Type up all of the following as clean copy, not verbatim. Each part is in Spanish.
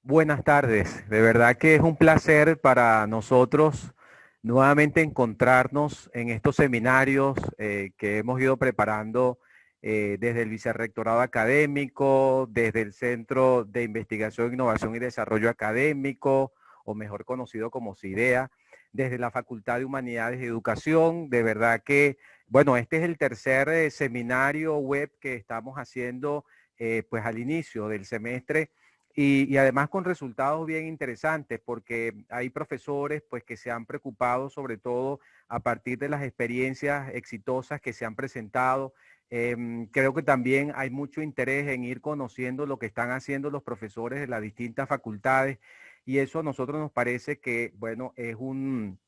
Buenas tardes, de verdad que es un placer para nosotros nuevamente encontrarnos en estos seminarios que hemos ido preparando desde el Vicerrectorado Académico, desde el Centro de Investigación, Innovación y Desarrollo Académico, o mejor conocido como CIDEA, desde la Facultad de Humanidades y Educación. De verdad que, bueno, este es el tercer seminario web que estamos haciendo pues al inicio del semestre y además con resultados bien interesantes, porque hay profesores pues que se han preocupado sobre todo a partir de las experiencias exitosas que se han presentado. Creo que también hay mucho interés en ir conociendo lo que están haciendo los profesores de las distintas facultades y eso a nosotros nos parece que, bueno, es un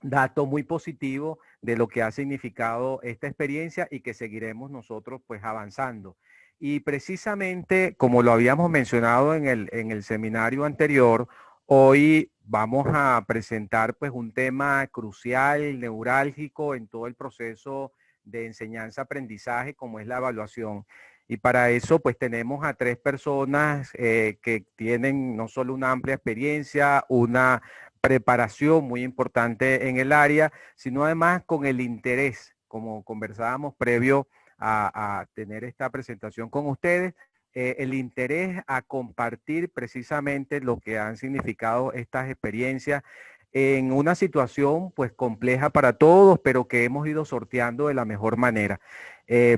dato muy positivo de lo que ha significado esta experiencia y que seguiremos nosotros pues avanzando. Y precisamente, como lo habíamos mencionado en el seminario anterior, hoy vamos a presentar pues un tema crucial, neurálgico en todo el proceso de enseñanza-aprendizaje, como es la evaluación. Y para eso pues tenemos a tres personas que tienen no solo una amplia experiencia, una preparación muy importante en el área, sino además con el interés, como conversábamos previo a tener esta presentación con ustedes, el interés a compartir precisamente lo que han significado estas experiencias en una situación pues compleja para todos, pero que hemos ido sorteando de la mejor manera.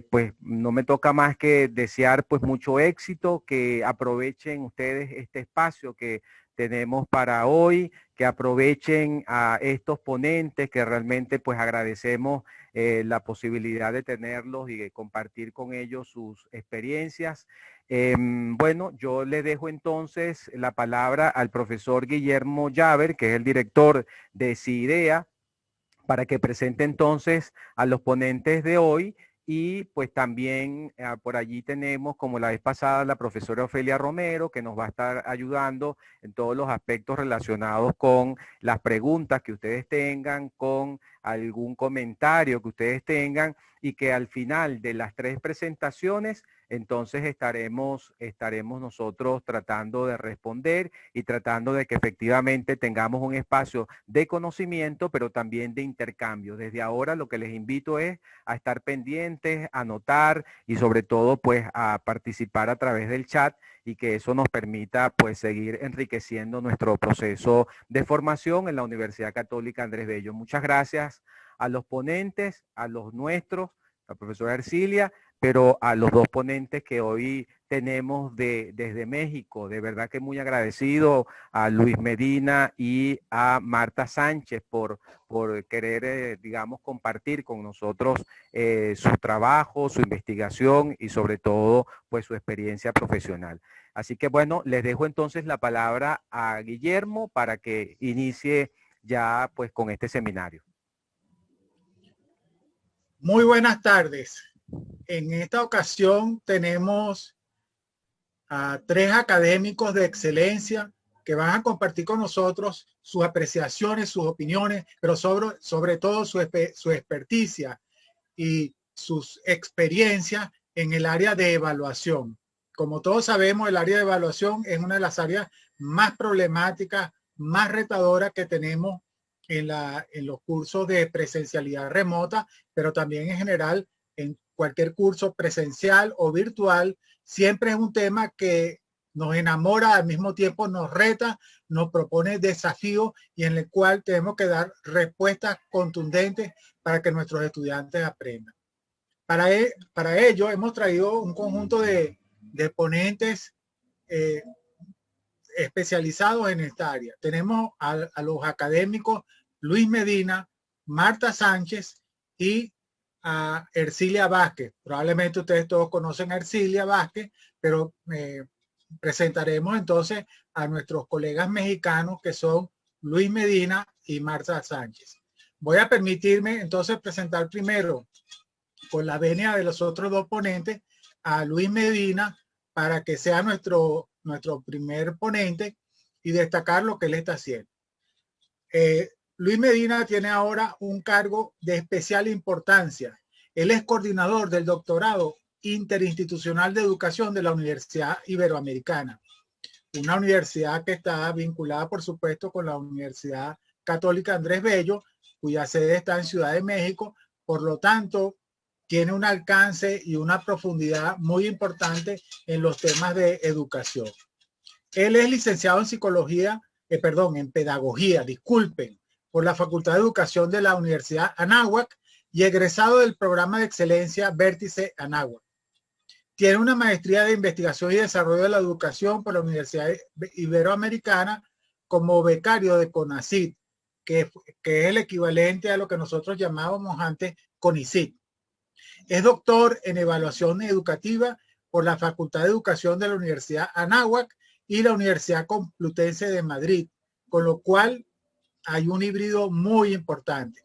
Pues no me toca más que desear pues mucho éxito, que aprovechen ustedes este espacio que tenemos para hoy, que aprovechen a estos ponentes que realmente pues agradecemos la posibilidad de tenerlos y de compartir con ellos sus experiencias. Bueno, yo le dejo entonces la palabra al profesor Guillermo Llaver, que es el director de CIDEA, para que presente entonces a los ponentes de hoy y pues también por allí tenemos, como la vez pasada, la profesora Ofelia Romero, que nos va a estar ayudando en todos los aspectos relacionados con las preguntas que ustedes tengan, con algún comentario que ustedes tengan y que al final de las tres presentaciones, entonces estaremos nosotros tratando de responder y tratando de que efectivamente tengamos un espacio de conocimiento, pero también de intercambio. Desde ahora lo que les invito es a estar pendientes, a anotar y sobre todo pues a participar a través del chat y que eso nos permita pues seguir enriqueciendo nuestro proceso de formación en la Universidad Católica Andrés Bello. Muchas gracias a los ponentes, a los nuestros, a la profesora Ercilia, pero a los dos ponentes que hoy tenemos desde México. De verdad que muy agradecido a Luis Medina y a Marta Sánchez por querer, digamos, compartir con nosotros su trabajo, su investigación y sobre todo, pues su experiencia profesional. Así que bueno, les dejo entonces la palabra a Guillermo para que inicie ya pues con este seminario. Muy buenas tardes. En esta ocasión tenemos a tres académicos de excelencia que van a compartir con nosotros sus apreciaciones, sus opiniones, pero sobre todo su experticia y sus experiencias en el área de evaluación. Como todos sabemos, el área de evaluación es una de las áreas más problemáticas, más retadoras que tenemos en los cursos de presencialidad remota, pero también en general en cualquier curso presencial o virtual. Siempre es un tema que nos enamora, al mismo tiempo nos reta, nos propone desafíos y en el cual tenemos que dar respuestas contundentes para que nuestros estudiantes aprendan. Para ello hemos traído un conjunto de ponentes eh, especializados en esta área. Tenemos a los académicos Luis Medina, Marta Sánchez y a Ercilia Vázquez. Probablemente ustedes todos conocen a Ercilia Vázquez, pero presentaremos entonces a nuestros colegas mexicanos que son Luis Medina y Marta Sánchez. Voy a permitirme entonces presentar primero, con la venia de los otros dos ponentes, a Luis Medina para que sea nuestro primer ponente y destacar lo que él está haciendo. Luis Medina tiene ahora un cargo de especial importancia. Él es coordinador del doctorado interinstitucional de educación de la Universidad Iberoamericana. una universidad que está vinculada, por supuesto, con la Universidad Católica Andrés Bello, cuya sede está en Ciudad de México. Por lo tanto, tiene un alcance y una profundidad muy importante en los temas de educación. Él es licenciado en psicología, en pedagogía, disculpen, por la Facultad de Educación de la Universidad Anáhuac y egresado del programa de excelencia Vértice Anáhuac. Tiene una maestría de investigación y desarrollo de la educación por la Universidad Iberoamericana como becario de CONACYT, que es el equivalente a lo que nosotros llamábamos antes CONICYT. Es doctor en evaluación educativa por la Facultad de Educación de la Universidad Anáhuac y la Universidad Complutense de Madrid, con lo cual hay un híbrido muy importante.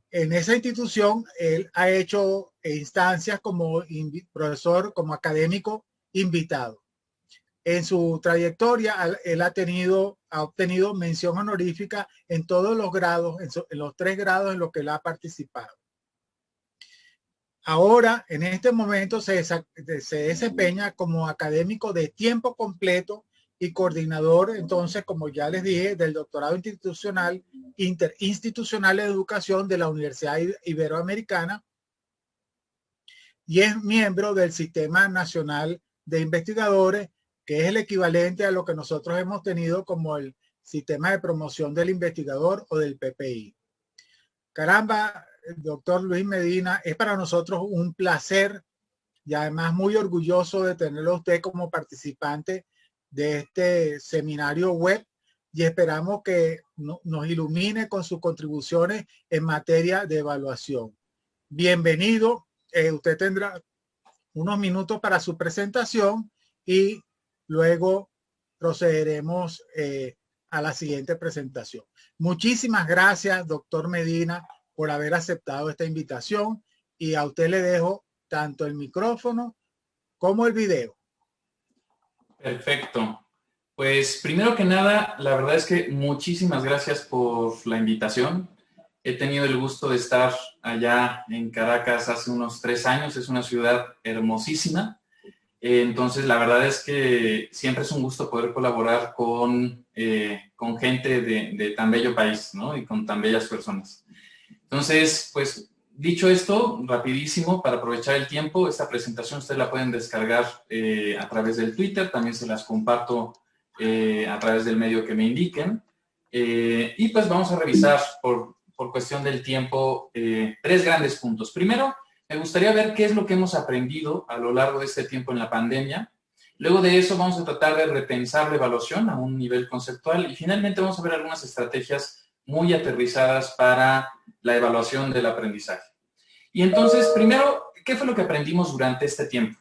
En esa institución, él ha hecho instancias como profesor, como académico invitado. En su trayectoria, él ha obtenido mención honorífica en todos los grados, en los 3 grados en los que él ha participado. Ahora, en este momento, se desempeña como académico de tiempo completo y coordinador, entonces, como ya les dije, del doctorado interinstitucional de educación de la Universidad Iberoamericana, y es miembro del Sistema Nacional de Investigadores, que es el equivalente a lo que nosotros hemos tenido como el Sistema de Promoción del Investigador o del PPI. Caramba, doctor Luis Medina, es para nosotros un placer y además muy orgulloso de tenerlo a usted como participante de este seminario web, y esperamos que nos ilumine con sus contribuciones en materia de evaluación. Bienvenido. Usted tendrá unos minutos para su presentación y luego procederemos a la siguiente presentación. Muchísimas gracias, doctor Medina, por haber aceptado esta invitación, y a usted le dejo tanto el micrófono como el video. Perfecto. Pues primero que nada, la verdad es que muchísimas gracias por la invitación. He tenido el gusto de estar allá en Caracas hace unos 3 años. Es una ciudad hermosísima. Entonces, la verdad es que siempre es un gusto poder colaborar con gente de tan bello país, ¿no? Y con tan bellas personas. Entonces, pues, dicho esto, rapidísimo, para aprovechar el tiempo, esta presentación ustedes la pueden descargar a través del Twitter, también se las comparto a través del medio que me indiquen. Y pues vamos a revisar por cuestión del tiempo 3 grandes puntos. Primero, me gustaría ver qué es lo que hemos aprendido a lo largo de este tiempo en la pandemia. Luego de eso vamos a tratar de repensar la evaluación a un nivel conceptual y finalmente vamos a ver algunas estrategias muy aterrizadas para la evaluación del aprendizaje. Y entonces, primero, ¿qué fue lo que aprendimos durante este tiempo?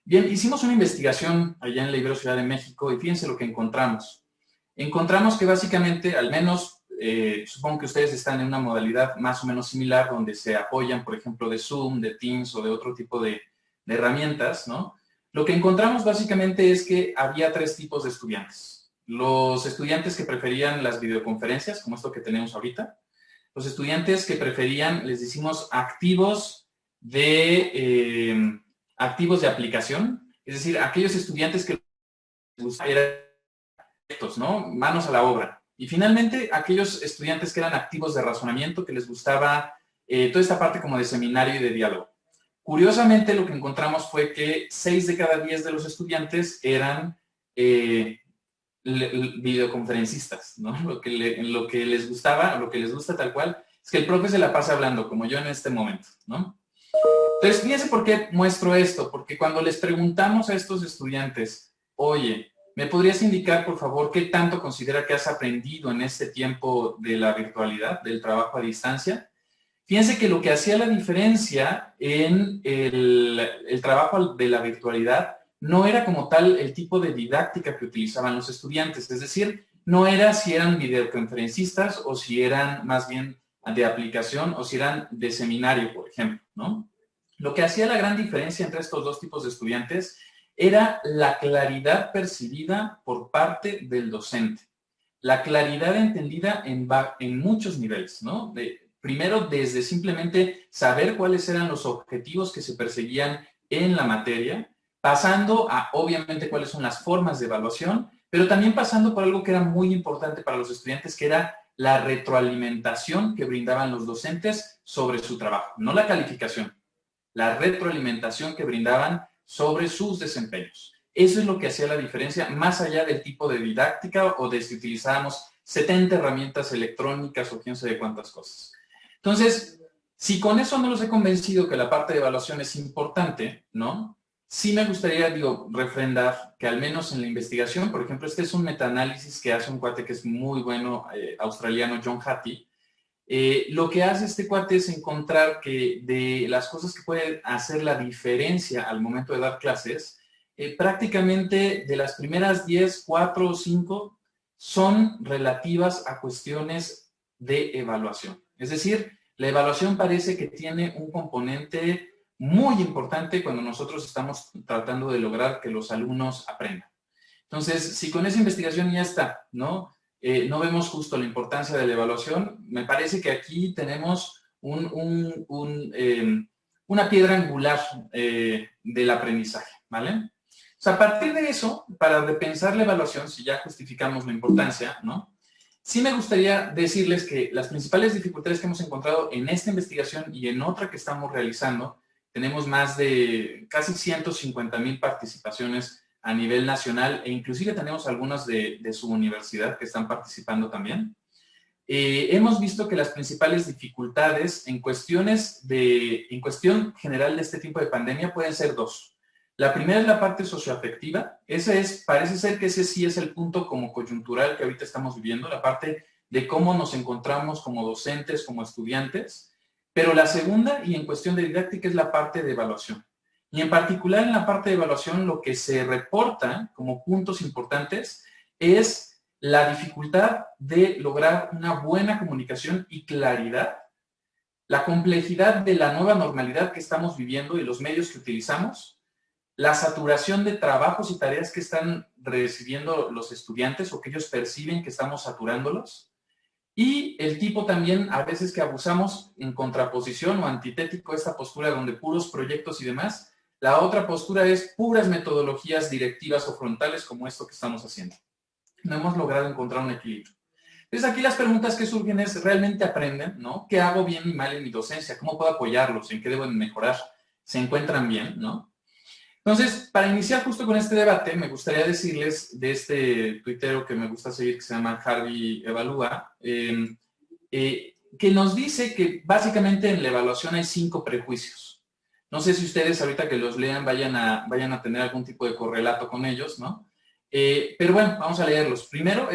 Bien, hicimos una investigación allá en la Ibero Ciudad de México y fíjense lo que encontramos. Encontramos que básicamente, al menos, supongo que ustedes están en una modalidad más o menos similar donde se apoyan, por ejemplo, de Zoom, de Teams o de otro tipo de herramientas, ¿no? Lo que encontramos básicamente es que había 3 tipos de estudiantes. Los estudiantes que preferían las videoconferencias, como esto que tenemos ahorita. Los estudiantes que preferían, les decimos, activos de aplicación. Es decir, aquellos estudiantes que les gustaba proyectos, ¿no? Manos a la obra. Y finalmente, aquellos estudiantes que eran activos de razonamiento, que les gustaba toda esta parte como de seminario y de diálogo. Curiosamente, lo que encontramos fue que 6 de cada 10 de los estudiantes eran videoconferencistas, ¿no? Lo que les gustaba, lo que les gusta tal cual, es que el profe se la pasa hablando, como yo en este momento, ¿no? Entonces, fíjense por qué muestro esto, porque cuando les preguntamos a estos estudiantes, oye, ¿me podrías indicar, por favor, qué tanto considera que has aprendido en este tiempo de la virtualidad, del trabajo a distancia? Fíjense que lo que hacía la diferencia en el trabajo de la virtualidad no era como tal el tipo de didáctica que utilizaban los estudiantes, es decir, no era si eran videoconferencistas o si eran más bien de aplicación o si eran de seminario, por ejemplo, ¿no? Lo que hacía la gran diferencia entre estos 2 tipos de estudiantes era la claridad percibida por parte del docente, la claridad entendida en muchos niveles, ¿no? Primero, desde simplemente saber cuáles eran los objetivos que se perseguían en la materia, pasando a, obviamente, cuáles son las formas de evaluación, pero también pasando por algo que era muy importante para los estudiantes, que era la retroalimentación que brindaban los docentes sobre su trabajo, no la calificación, la retroalimentación que brindaban sobre sus desempeños. Eso es lo que hacía la diferencia, más allá del tipo de didáctica o de si utilizábamos 70 herramientas electrónicas o quién sabe cuántas cosas. Entonces, si con eso no los he convencido que la parte de evaluación es importante, ¿no? Sí me gustaría, refrendar que al menos en la investigación, por ejemplo, este es un metaanálisis que hace un cuate que es muy bueno, australiano, John Hattie. Lo que hace este cuate es encontrar que de las cosas que pueden hacer la diferencia al momento de dar clases, prácticamente de las primeras 10, 4 o 5 son relativas a cuestiones de evaluación. Es decir, la evaluación parece que tiene un componente muy importante cuando nosotros estamos tratando de lograr que los alumnos aprendan. Entonces, si con esa investigación ya está, ¿no? No vemos justo la importancia de la evaluación, me parece que aquí tenemos una piedra angular del aprendizaje, ¿vale? O sea, a partir de eso, para repensar la evaluación, si ya justificamos la importancia, ¿no? Sí me gustaría decirles que las principales dificultades que hemos encontrado en esta investigación y en otra que estamos realizando, tenemos más de casi 150,000 participaciones a nivel nacional e inclusive tenemos algunas de su universidad que están participando también. Hemos visto que las principales dificultades en cuestión general de este tipo de pandemia pueden ser dos. La primera es la parte socioafectiva. Parece ser que ese sí es el punto como coyuntural que ahorita estamos viviendo, la parte de cómo nos encontramos como docentes, como estudiantes. Pero la segunda, y en cuestión de didáctica, es la parte de evaluación. Y en particular en la parte de evaluación, lo que se reporta como puntos importantes es la dificultad de lograr una buena comunicación y claridad, la complejidad de la nueva normalidad que estamos viviendo y los medios que utilizamos, la saturación de trabajos y tareas que están recibiendo los estudiantes o que ellos perciben que estamos saturándolos, y el tipo también a veces que abusamos en contraposición o antitético a esta postura donde puros proyectos y demás, la otra postura es puras metodologías directivas o frontales como esto que estamos haciendo. No hemos logrado encontrar un equilibrio. Entonces aquí las preguntas que surgen es, ¿realmente aprenden? ¿No? ¿Qué hago bien y mal en mi docencia? ¿Cómo puedo apoyarlos? ¿En qué deben mejorar? ¿Se encuentran bien? ¿No? Entonces, para iniciar justo con este debate, me gustaría decirles de este tuitero que me gusta seguir, que se llama Harvey Evalúa, que nos dice que básicamente en la evaluación hay 5 prejuicios. No sé si ustedes ahorita que los lean vayan a tener algún tipo de correlato con ellos, ¿no? Pero bueno, vamos a leerlos. Primero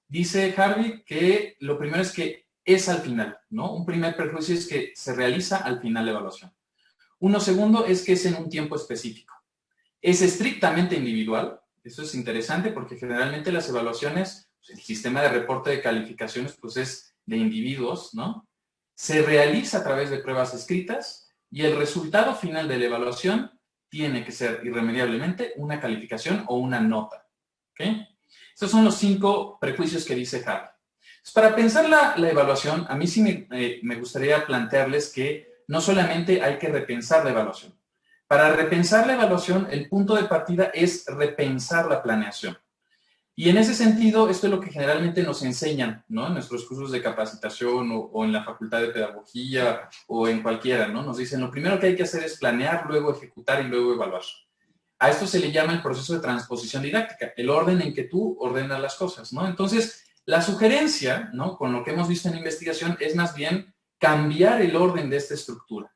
dice Harvey que lo primero es que es al final, ¿no? Un primer prejuicio es que se realiza al final de la evaluación. Uno segundo es que es en un tiempo específico. Es estrictamente individual. Eso es interesante porque generalmente las evaluaciones, el sistema de reporte de calificaciones, pues es de individuos, ¿no? Se realiza a través de pruebas escritas y el resultado final de la evaluación tiene que ser irremediablemente una calificación o una nota, ¿ok? Estos son los 5 prejuicios que dice Harvey. Entonces, para pensar la evaluación, a mí sí me gustaría plantearles que no solamente hay que repensar la evaluación. Para repensar la evaluación, el punto de partida es repensar la planeación. Y en ese sentido, esto es lo que generalmente nos enseñan, ¿no? En nuestros cursos de capacitación o en la facultad de pedagogía o en cualquiera, ¿no? Nos dicen, lo primero que hay que hacer es planear, luego ejecutar y luego evaluar. A esto se le llama el proceso de transposición didáctica, el orden en que tú ordenas las cosas, ¿no? Entonces, la sugerencia, ¿no? Con lo que hemos visto en investigación es más bien cambiar el orden de esta estructura.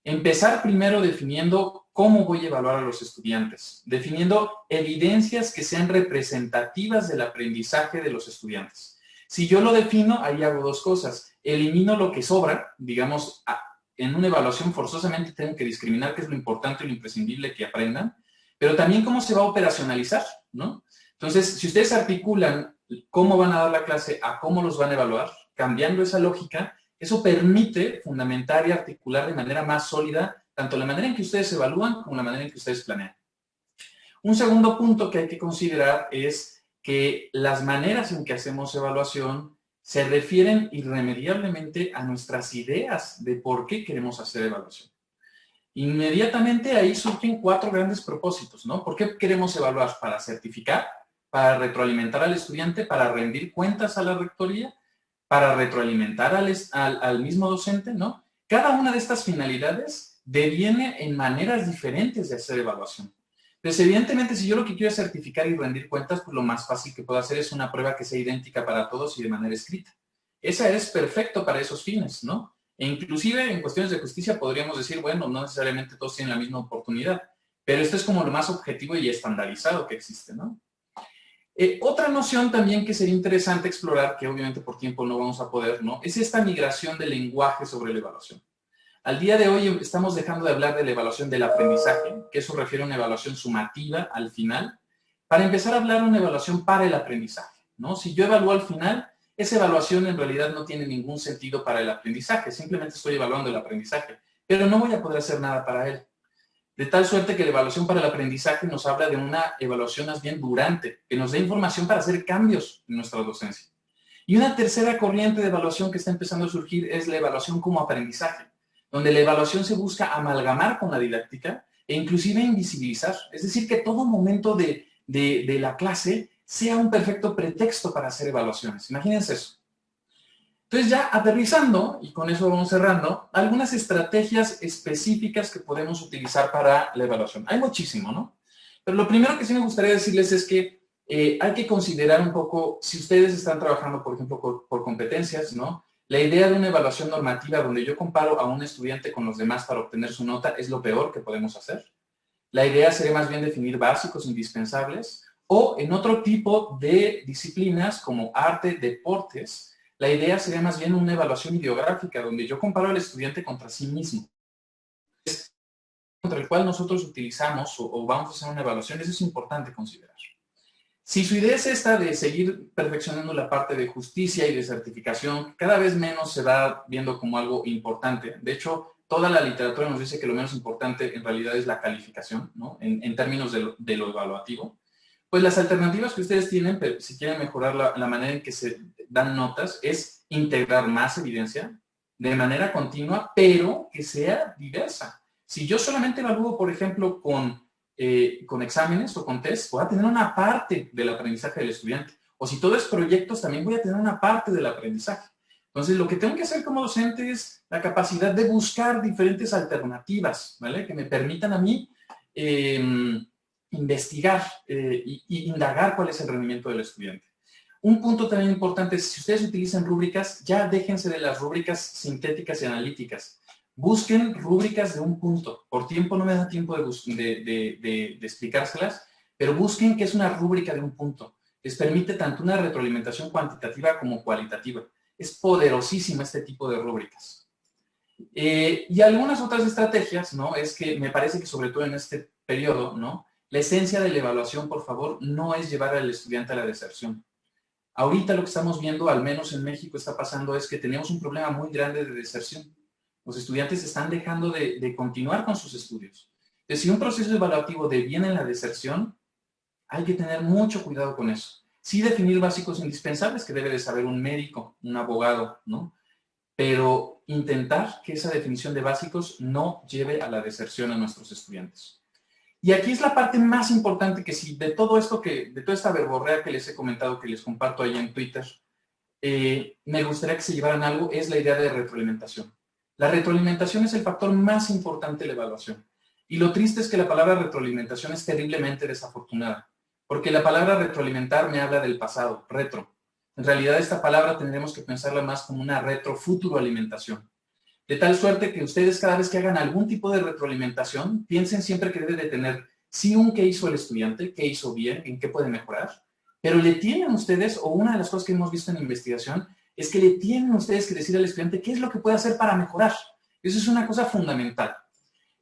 Empezar primero definiendo cómo voy a evaluar a los estudiantes, definiendo evidencias que sean representativas del aprendizaje de los estudiantes. Si yo lo defino, ahí hago 2 cosas. Elimino lo que sobra, digamos, en una evaluación forzosamente tengo que discriminar qué es lo importante y lo imprescindible que aprendan, pero también cómo se va a operacionalizar, ¿no? Entonces, si ustedes articulan cómo van a dar la clase a cómo los van a evaluar, cambiando esa lógica, eso permite fundamentar y articular de manera más sólida tanto la manera en que ustedes evalúan como la manera en que ustedes planean. Un segundo punto que hay que considerar es que las maneras en que hacemos evaluación se refieren irremediablemente a nuestras ideas de por qué queremos hacer evaluación. Inmediatamente ahí surgen 4 grandes propósitos, ¿no? ¿Por qué queremos evaluar? Para certificar, para retroalimentar al estudiante, para rendir cuentas a la rectoría, para retroalimentar al mismo docente, ¿no? Cada una de estas finalidades deviene en maneras diferentes de hacer evaluación. Entonces, evidentemente, si yo lo que quiero es certificar y rendir cuentas, pues lo más fácil que puedo hacer es una prueba que sea idéntica para todos y de manera escrita. Esa es perfecto para esos fines, ¿no? E inclusive en cuestiones de justicia podríamos decir, bueno, no necesariamente todos tienen la misma oportunidad, pero esto es como lo más objetivo y estandarizado que existe, ¿no? Otra noción también que sería interesante explorar, que obviamente por tiempo no vamos a poder, ¿no? Es esta migración del lenguaje sobre la evaluación. Al día de hoy estamos dejando de hablar de la evaluación del aprendizaje, que eso refiere a una evaluación sumativa al final, para empezar a hablar de una evaluación para el aprendizaje, ¿no? Si yo evalúo al final, esa evaluación en realidad no tiene ningún sentido para el aprendizaje, simplemente estoy evaluando el aprendizaje, pero no voy a poder hacer nada para él. De tal suerte que la evaluación para el aprendizaje nos habla de una evaluación más bien durante, que nos dé información para hacer cambios en nuestra docencia. Y una tercera corriente de evaluación que está empezando a surgir es la evaluación como aprendizaje, donde la evaluación se busca amalgamar con la didáctica e inclusive invisibilizar. Es decir, que todo momento de la clase sea un perfecto pretexto para hacer evaluaciones. Imagínense eso. Entonces ya aterrizando, y con eso vamos cerrando, algunas estrategias específicas que podemos utilizar para la evaluación. Hay muchísimo, ¿no? Pero lo primero que sí me gustaría decirles es que hay que considerar un poco, si ustedes están trabajando, por ejemplo, por competencias, ¿no? La idea de una evaluación normativa donde yo comparo a un estudiante con los demás para obtener su nota es lo peor que podemos hacer. La idea sería más bien definir básicos indispensables o en otro tipo de disciplinas como arte, deportes, la idea sería más bien una evaluación ideográfica donde yo comparo al estudiante contra sí mismo. Contra el cual nosotros utilizamos o vamos a hacer una evaluación, eso es importante considerar. Si su idea es esta de seguir perfeccionando la parte de justicia y de certificación, cada vez menos se va viendo como algo importante. De hecho, toda la literatura nos dice que lo menos importante en realidad es la calificación, ¿no? En términos de lo evaluativo. Pues las alternativas que ustedes tienen, si quieren mejorar la manera en que se dan notas, es integrar más evidencia de manera continua, pero que sea diversa. Si yo solamente evalúo, por ejemplo, con exámenes o con test, voy a tener una parte del aprendizaje del estudiante. O si todo es proyectos, también voy a tener una parte del aprendizaje. Entonces, lo que tengo que hacer como docente es la capacidad de buscar diferentes alternativas, ¿vale? Que me permitan a mí investigar y indagar cuál es el rendimiento del estudiante. Un punto también importante es, si ustedes utilizan rúbricas, ya déjense de las rúbricas sintéticas y analíticas. Busquen rúbricas de un punto. Por tiempo no me da tiempo de explicárselas, pero busquen qué es una rúbrica de un punto. Les permite tanto una retroalimentación cuantitativa como cualitativa. Es poderosísima este tipo de rúbricas. Y algunas otras estrategias, ¿no? Es que me parece que sobre todo en este periodo, ¿no? La esencia de la evaluación, por favor, no es llevar al estudiante a la deserción. Ahorita lo que estamos viendo, al menos en México está pasando, es que tenemos un problema muy grande de deserción. Los estudiantes están dejando de continuar con sus estudios. Entonces, si un proceso evaluativo deviene en la deserción, hay que tener mucho cuidado con eso. Sí definir básicos indispensables que debe de saber un médico, un abogado, ¿no? Pero intentar que esa definición de básicos no lleve a la deserción a nuestros estudiantes. Y aquí es la parte más importante que sí, de todo esto de toda esta verborrea que les he comentado, que les comparto ahí en Twitter, me gustaría que se llevaran algo, es la idea de retroalimentación. La retroalimentación es el factor más importante de la evaluación. Y lo triste es que la palabra retroalimentación es terriblemente desafortunada, porque la palabra retroalimentar me habla del pasado, retro. En realidad esta palabra tendremos que pensarla más como una retrofuturoalimentación. De tal suerte que ustedes cada vez que hagan algún tipo de retroalimentación, piensen siempre que debe de tener sí un qué hizo el estudiante, qué hizo bien, en qué puede mejorar, pero le tienen ustedes, o una de las cosas que hemos visto en investigación, es que le tienen ustedes que decir al estudiante qué es lo que puede hacer para mejorar. Eso es una cosa fundamental.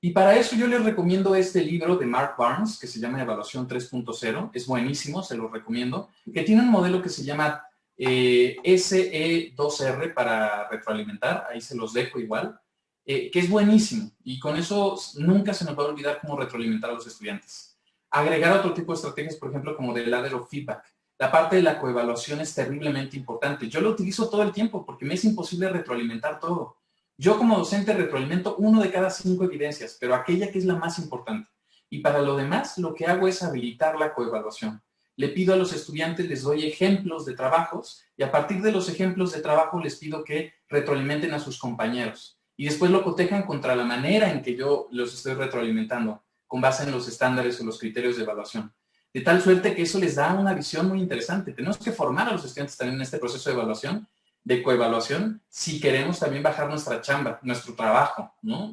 Y para eso yo les recomiendo este libro de Mark Barnes, que se llama Evaluación 3.0. Es buenísimo, se lo recomiendo, que tiene un modelo que se llama SE2R para retroalimentar, ahí se los dejo igual, que es buenísimo. Y con eso nunca se nos va a olvidar cómo retroalimentar a los estudiantes. Agregar otro tipo de estrategias, por ejemplo, como del ladder of feedback. La parte de la coevaluación es terriblemente importante. Yo lo utilizo todo el tiempo porque me es imposible retroalimentar todo. Yo como docente retroalimento 1 de cada 5 evidencias, pero aquella que es la más importante. Y para lo demás, lo que hago es habilitar la coevaluación. Le pido a los estudiantes, les doy ejemplos de trabajos y a partir de los ejemplos de trabajo les pido que retroalimenten a sus compañeros. Y después lo cotejan contra la manera en que yo los estoy retroalimentando, con base en los estándares o los criterios de evaluación. De tal suerte que eso les da una visión muy interesante. Tenemos que formar a los estudiantes también en este proceso de evaluación, de coevaluación, si queremos también bajar nuestra chamba, nuestro trabajo, ¿no?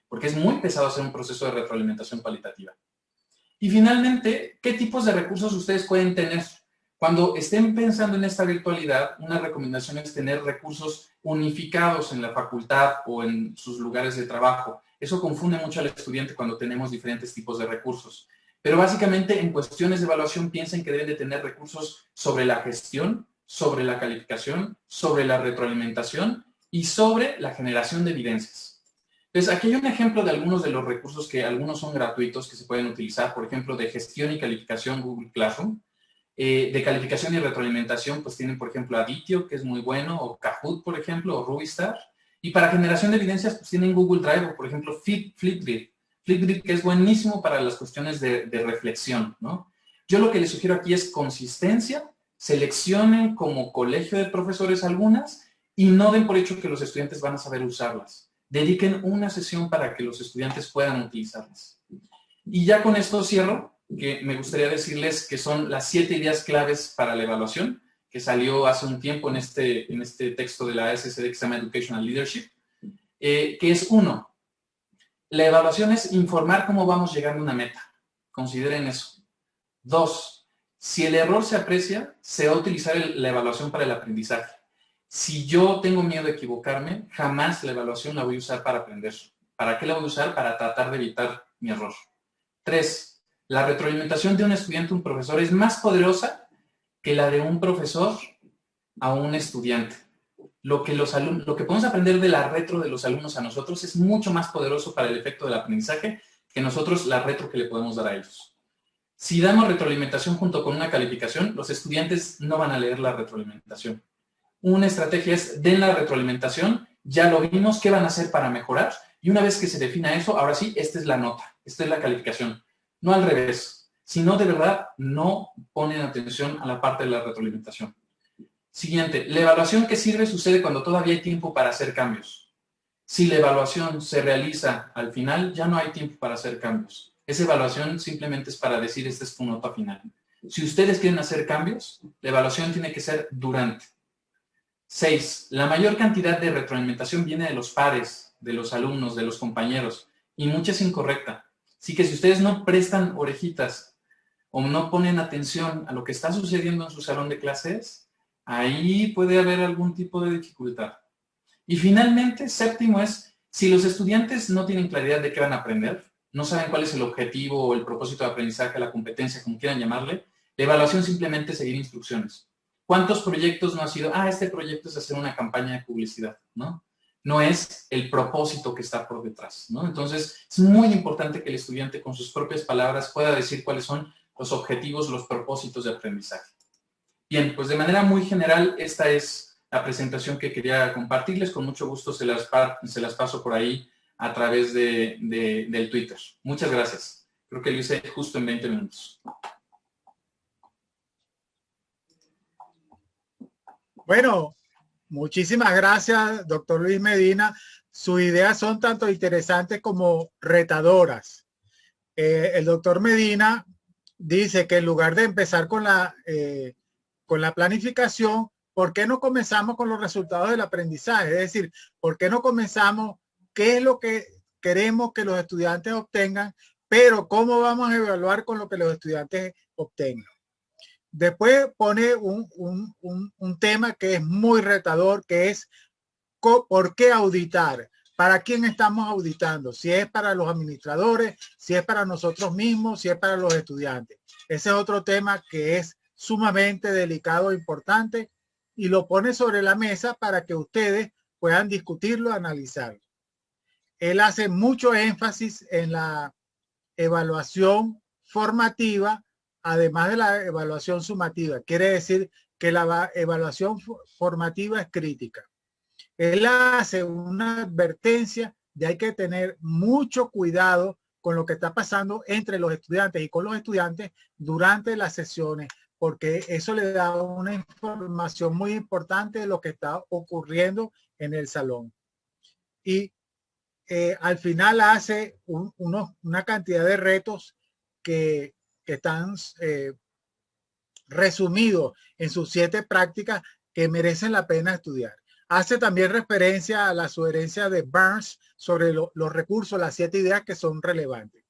Porque es muy pesado hacer un proceso de retroalimentación cualitativa. Y finalmente, ¿qué tipos de recursos ustedes pueden tener? Cuando estén pensando en esta virtualidad, una recomendación es tener recursos unificados en la facultad o en sus lugares de trabajo. Eso confunde mucho al estudiante cuando tenemos diferentes tipos de recursos. Pero básicamente en cuestiones de evaluación piensen que deben de tener recursos sobre la gestión, sobre la calificación, sobre la retroalimentación y sobre la generación de evidencias. Entonces, aquí hay un ejemplo de algunos de los recursos que algunos son gratuitos que se pueden utilizar, por ejemplo, de gestión y calificación Google Classroom. De calificación y retroalimentación, pues tienen, por ejemplo, Aditio, que es muy bueno, o Kahoot, por ejemplo, o Rubistar. Y para generación de evidencias, pues tienen Google Drive, o por ejemplo, Flipgrid. Flipgrid, que es buenísimo para las cuestiones de reflexión, ¿no? Yo lo que les sugiero aquí es consistencia, seleccionen como colegio de profesores algunas y no den por hecho que los estudiantes van a saber usarlas. Dediquen una sesión para que los estudiantes puedan utilizarlas. Y ya con esto cierro, que me gustaría decirles que son las 7 ideas claves para la evaluación, que salió hace un tiempo en este texto de la SSD que se llama Educational Leadership, que es 1, la evaluación es informar cómo vamos llegando a una meta. Consideren eso. 2, si el error se aprecia, se va a utilizar la evaluación para el aprendizaje. Si yo tengo miedo de equivocarme, jamás la evaluación la voy a usar para aprender. ¿Para qué la voy a usar? Para tratar de evitar mi error. 3, la retroalimentación de un estudiante a un profesor es más poderosa que la de un profesor a un estudiante. Lo que podemos aprender de la retro de los alumnos a nosotros es mucho más poderoso para el efecto del aprendizaje que nosotros la retro que le podemos dar a ellos. Si damos retroalimentación junto con una calificación, los estudiantes no van a leer la retroalimentación. Una estrategia es, den la retroalimentación, ya lo vimos, ¿qué van a hacer para mejorar? Y una vez que se defina eso, ahora sí, esta es la nota, esta es la calificación. No al revés. Si no, de verdad, no ponen atención a la parte de la retroalimentación. Siguiente, la evaluación que sirve sucede cuando todavía hay tiempo para hacer cambios. Si la evaluación se realiza al final, ya no hay tiempo para hacer cambios. Esa evaluación simplemente es para decir, esta es tu nota final. Si ustedes quieren hacer cambios, la evaluación tiene que ser durante. 6, la mayor cantidad de retroalimentación viene de los pares, de los alumnos, de los compañeros, y mucha es incorrecta. Así que si ustedes no prestan orejitas o no ponen atención a lo que está sucediendo en su salón de clases, ahí puede haber algún tipo de dificultad. Y finalmente, 7 es, si los estudiantes no tienen claridad de qué van a aprender, no saben cuál es el objetivo o el propósito de aprendizaje, la competencia, como quieran llamarle, la evaluación simplemente es seguir instrucciones. ¿Cuántos proyectos no ha sido? Este proyecto es hacer una campaña de publicidad, ¿no? No es el propósito que está por detrás, ¿no? Entonces, es muy importante que el estudiante con sus propias palabras pueda decir cuáles son los objetivos, los propósitos de aprendizaje. Bien, pues de manera muy general, esta es la presentación que quería compartirles. Con mucho gusto se las paso por ahí a través del Twitter. Muchas gracias. Creo que lo hice justo en 20 minutos. Bueno, muchísimas gracias, doctor Luis Medina. Sus ideas son tanto interesantes como retadoras. El doctor Medina dice que en lugar de empezar con la planificación, ¿por qué no comenzamos con los resultados del aprendizaje? Es decir, ¿por qué no comenzamos qué es lo que queremos que los estudiantes obtengan, pero cómo vamos a evaluar con lo que los estudiantes obtengan? Después pone un tema que es muy retador, que es ¿por qué auditar? ¿Para quién estamos auditando? Si es para los administradores, si es para nosotros mismos, si es para los estudiantes. Ese es otro tema que es sumamente delicado e importante y lo pone sobre la mesa para que ustedes puedan discutirlo, analizarlo. Él hace mucho énfasis en la evaluación formativa, además de la evaluación sumativa. Quiere decir que la evaluación formativa es crítica. él hace una advertencia de hay que tener mucho cuidado con lo que está pasando entre los estudiantes y con los estudiantes durante las sesiones, porque eso le da una información muy importante de lo que está ocurriendo en el salón. Y al final hace una cantidad de retos que están resumidos en sus 7 prácticas que merecen la pena estudiar. Hace también referencia a la sugerencia de Burns sobre los recursos, las 7 ideas que son relevantes.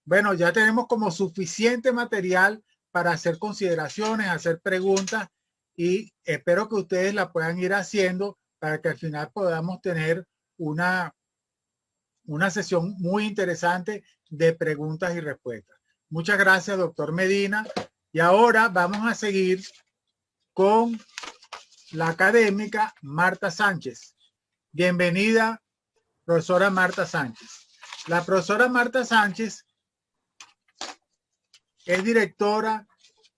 Bueno, ya tenemos como suficiente material para hacer consideraciones, hacer preguntas, y espero que ustedes la puedan ir haciendo para que al final podamos tener una sesión muy interesante de preguntas y respuestas. Muchas gracias, doctor Medina. Y ahora vamos a seguir con la académica Marta Sánchez. Bienvenida, profesora Marta Sánchez. La profesora Marta Sánchez es directora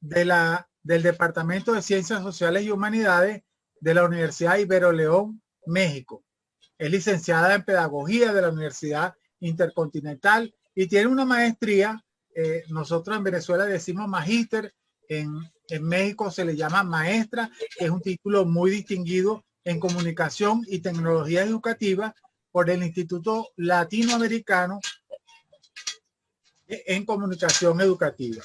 del Departamento de Ciencias Sociales y Humanidades de la Universidad Ibero León, México. Es licenciada en Pedagogía de la Universidad Intercontinental y tiene una maestría. Nosotros en Venezuela decimos magíster, en México se le llama maestra, que es un título muy distinguido en Comunicación y Tecnología Educativa por el Instituto Latinoamericano en Comunicación Educativa.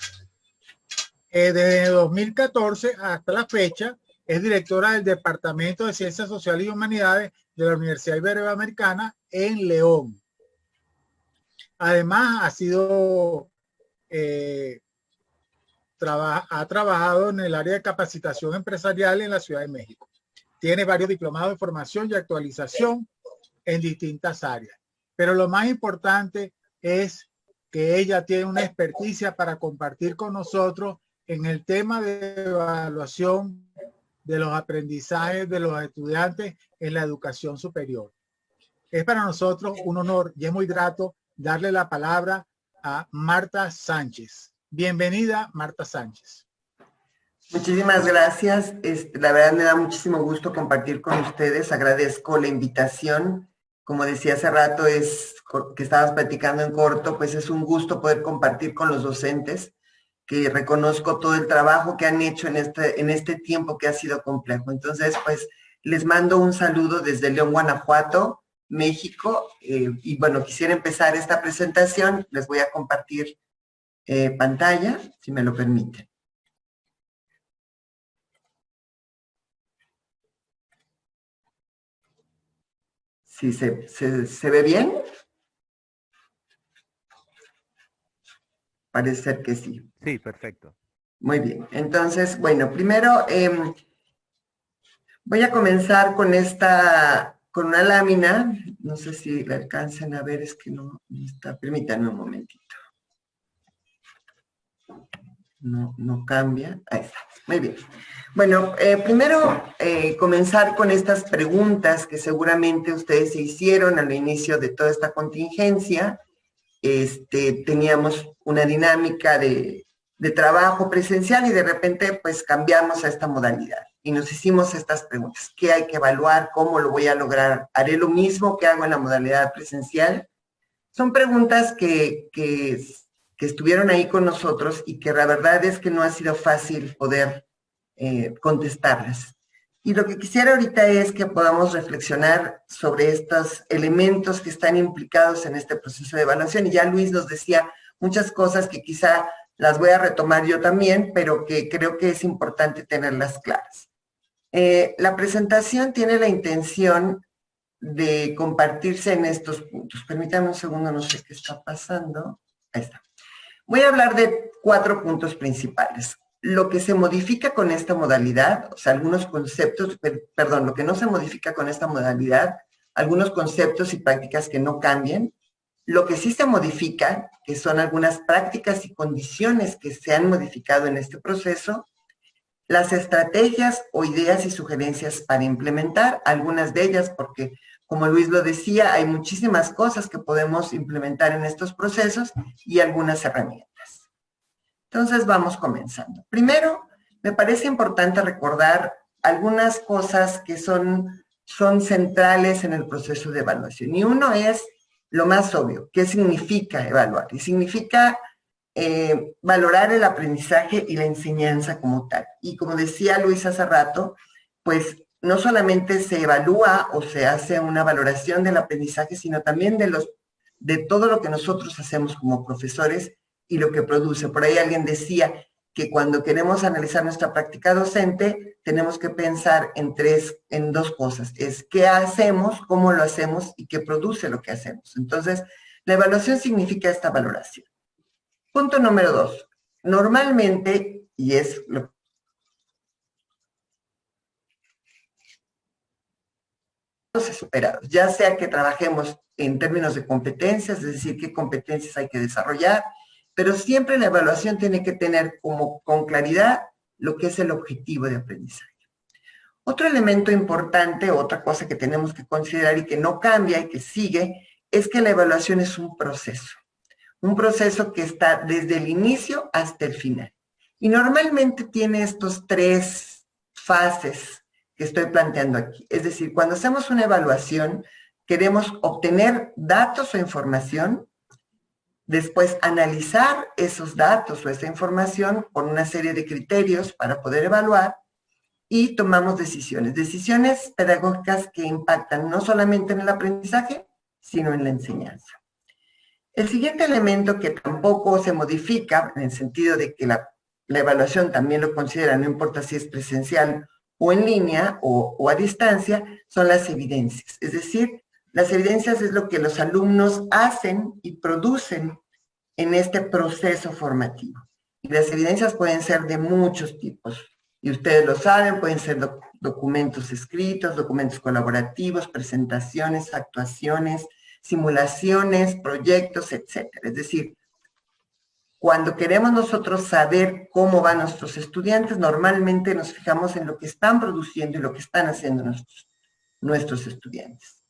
Desde 2014 hasta la fecha es directora del Departamento de Ciencias Sociales y Humanidades de la Universidad Iberoamericana en León. Además, ha trabajado en el área de capacitación empresarial en la Ciudad de México. Tiene varios diplomados de formación y actualización en distintas áreas. Pero lo más importante es que ella tiene una experticia para compartir con nosotros en el tema de evaluación de los aprendizajes de los estudiantes en la educación superior. Es para nosotros un honor y es muy grato darle la palabra a Marta Sánchez. Bienvenida, Marta Sánchez. Muchísimas gracias. La verdad me da muchísimo gusto compartir con ustedes. Agradezco la invitación. Como decía hace rato, que estabas platicando en corto, pues es un gusto poder compartir con los docentes, que reconozco todo el trabajo que han hecho en este tiempo que ha sido complejo. Entonces, pues les mando un saludo desde León, Guanajuato, México. Y bueno, quisiera empezar esta presentación. Les voy a compartir pantalla, si me lo permiten. ¿Sí se ve bien? Parece ser que sí. Sí, perfecto. Muy bien. Entonces, bueno, primero voy a comenzar con una lámina. No sé si la alcancen a ver, es que no está. Permítanme un momentito. No cambia. Ahí está. Muy bien. Bueno, primero comenzar con estas preguntas que seguramente ustedes se hicieron al inicio de toda esta contingencia. Teníamos una dinámica de trabajo presencial y de repente pues cambiamos a esta modalidad y nos hicimos estas preguntas. ¿Qué hay que evaluar? ¿Cómo lo voy a lograr? ¿Haré lo mismo que hago en la modalidad presencial? Son preguntas que estuvieron ahí con nosotros y que la verdad es que no ha sido fácil poder contestarlas. Y lo que quisiera ahorita es que podamos reflexionar sobre estos elementos que están implicados en este proceso de evaluación. Y ya Luis nos decía muchas cosas que quizá las voy a retomar yo también, pero que creo que es importante tenerlas claras. La presentación tiene la intención de compartirse en estos puntos. Permítanme un segundo, no sé qué está pasando. Ahí está. Voy a hablar de 4 puntos principales. Lo que se modifica con esta modalidad, o sea, algunos conceptos, perdón, lo que no se modifica con esta modalidad, algunos conceptos y prácticas que no cambian. Lo que sí se modifica, que son algunas prácticas y condiciones que se han modificado en este proceso, las estrategias o ideas y sugerencias para implementar, algunas de ellas, porque como Luis lo decía, hay muchísimas cosas que podemos implementar en estos procesos y algunas herramientas. Entonces vamos comenzando. Primero, me parece importante recordar algunas cosas que son son centrales en el proceso de evaluación. Y uno es lo más obvio, ¿qué significa evaluar? Y significa valorar el aprendizaje y la enseñanza como tal. Y como decía Luis hace rato, pues no solamente se evalúa o se hace una valoración del aprendizaje, sino también de todo lo que nosotros hacemos como profesores y lo que produce. Por ahí alguien decía que cuando queremos analizar nuestra práctica docente, tenemos que pensar en dos cosas. Es qué hacemos, cómo lo hacemos y qué produce lo que hacemos. Entonces, la evaluación significa esta valoración. Punto número 2. Normalmente, y es lo superados, ya sea que trabajemos en términos de competencias, es decir, qué competencias hay que desarrollar, pero siempre la evaluación tiene que tener con claridad lo que es el objetivo de aprendizaje. Otro elemento importante, otra cosa que tenemos que considerar y que no cambia y que sigue, es que la evaluación es un proceso que está desde el inicio hasta el final. Y normalmente tiene estos 3 fases que estoy planteando aquí. Es decir, cuando hacemos una evaluación, queremos obtener datos o información, después analizar esos datos o esa información con una serie de criterios para poder evaluar y tomamos decisiones pedagógicas que impactan no solamente en el aprendizaje, sino en la enseñanza. El siguiente elemento que tampoco se modifica, en el sentido de que la evaluación también lo considera, no importa si es presencial o en línea o a distancia, son las evidencias. Es decir, las evidencias es lo que los alumnos hacen y producen en este proceso formativo. Y las evidencias pueden ser de muchos tipos. Y ustedes lo saben, pueden ser documentos escritos, documentos colaborativos, presentaciones, actuaciones, simulaciones, proyectos, etcétera. Es decir, cuando queremos nosotros saber cómo van nuestros estudiantes, normalmente nos fijamos en lo que están produciendo y lo que están haciendo nuestros estudiantes.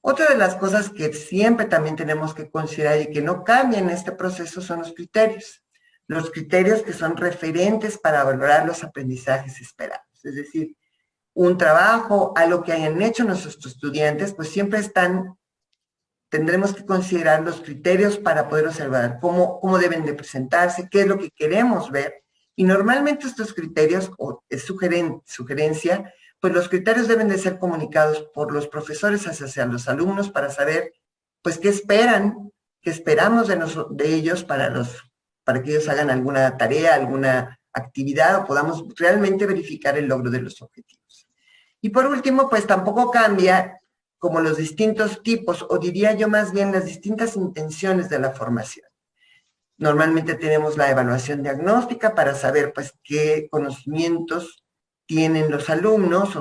Otra de las cosas que siempre también tenemos que considerar y que no cambian en este proceso son los criterios. Los criterios que son referentes para valorar los aprendizajes esperados. Es decir, un trabajo, algo que hayan hecho nuestros estudiantes, pues siempre tendremos que considerar los criterios para poder observar cómo deben de presentarse, qué es lo que queremos ver. Y normalmente estos criterios, o es sugerencia, pues los criterios deben de ser comunicados por los profesores hacia los alumnos para saber, pues, qué esperamos de ellos para que ellos hagan alguna tarea, alguna actividad, o podamos realmente verificar el logro de los objetivos. Y por último, pues tampoco cambia como los distintos tipos, o diría yo más bien las distintas intenciones de la formación. Normalmente tenemos la evaluación diagnóstica para saber, pues, qué conocimientos tienen los alumnos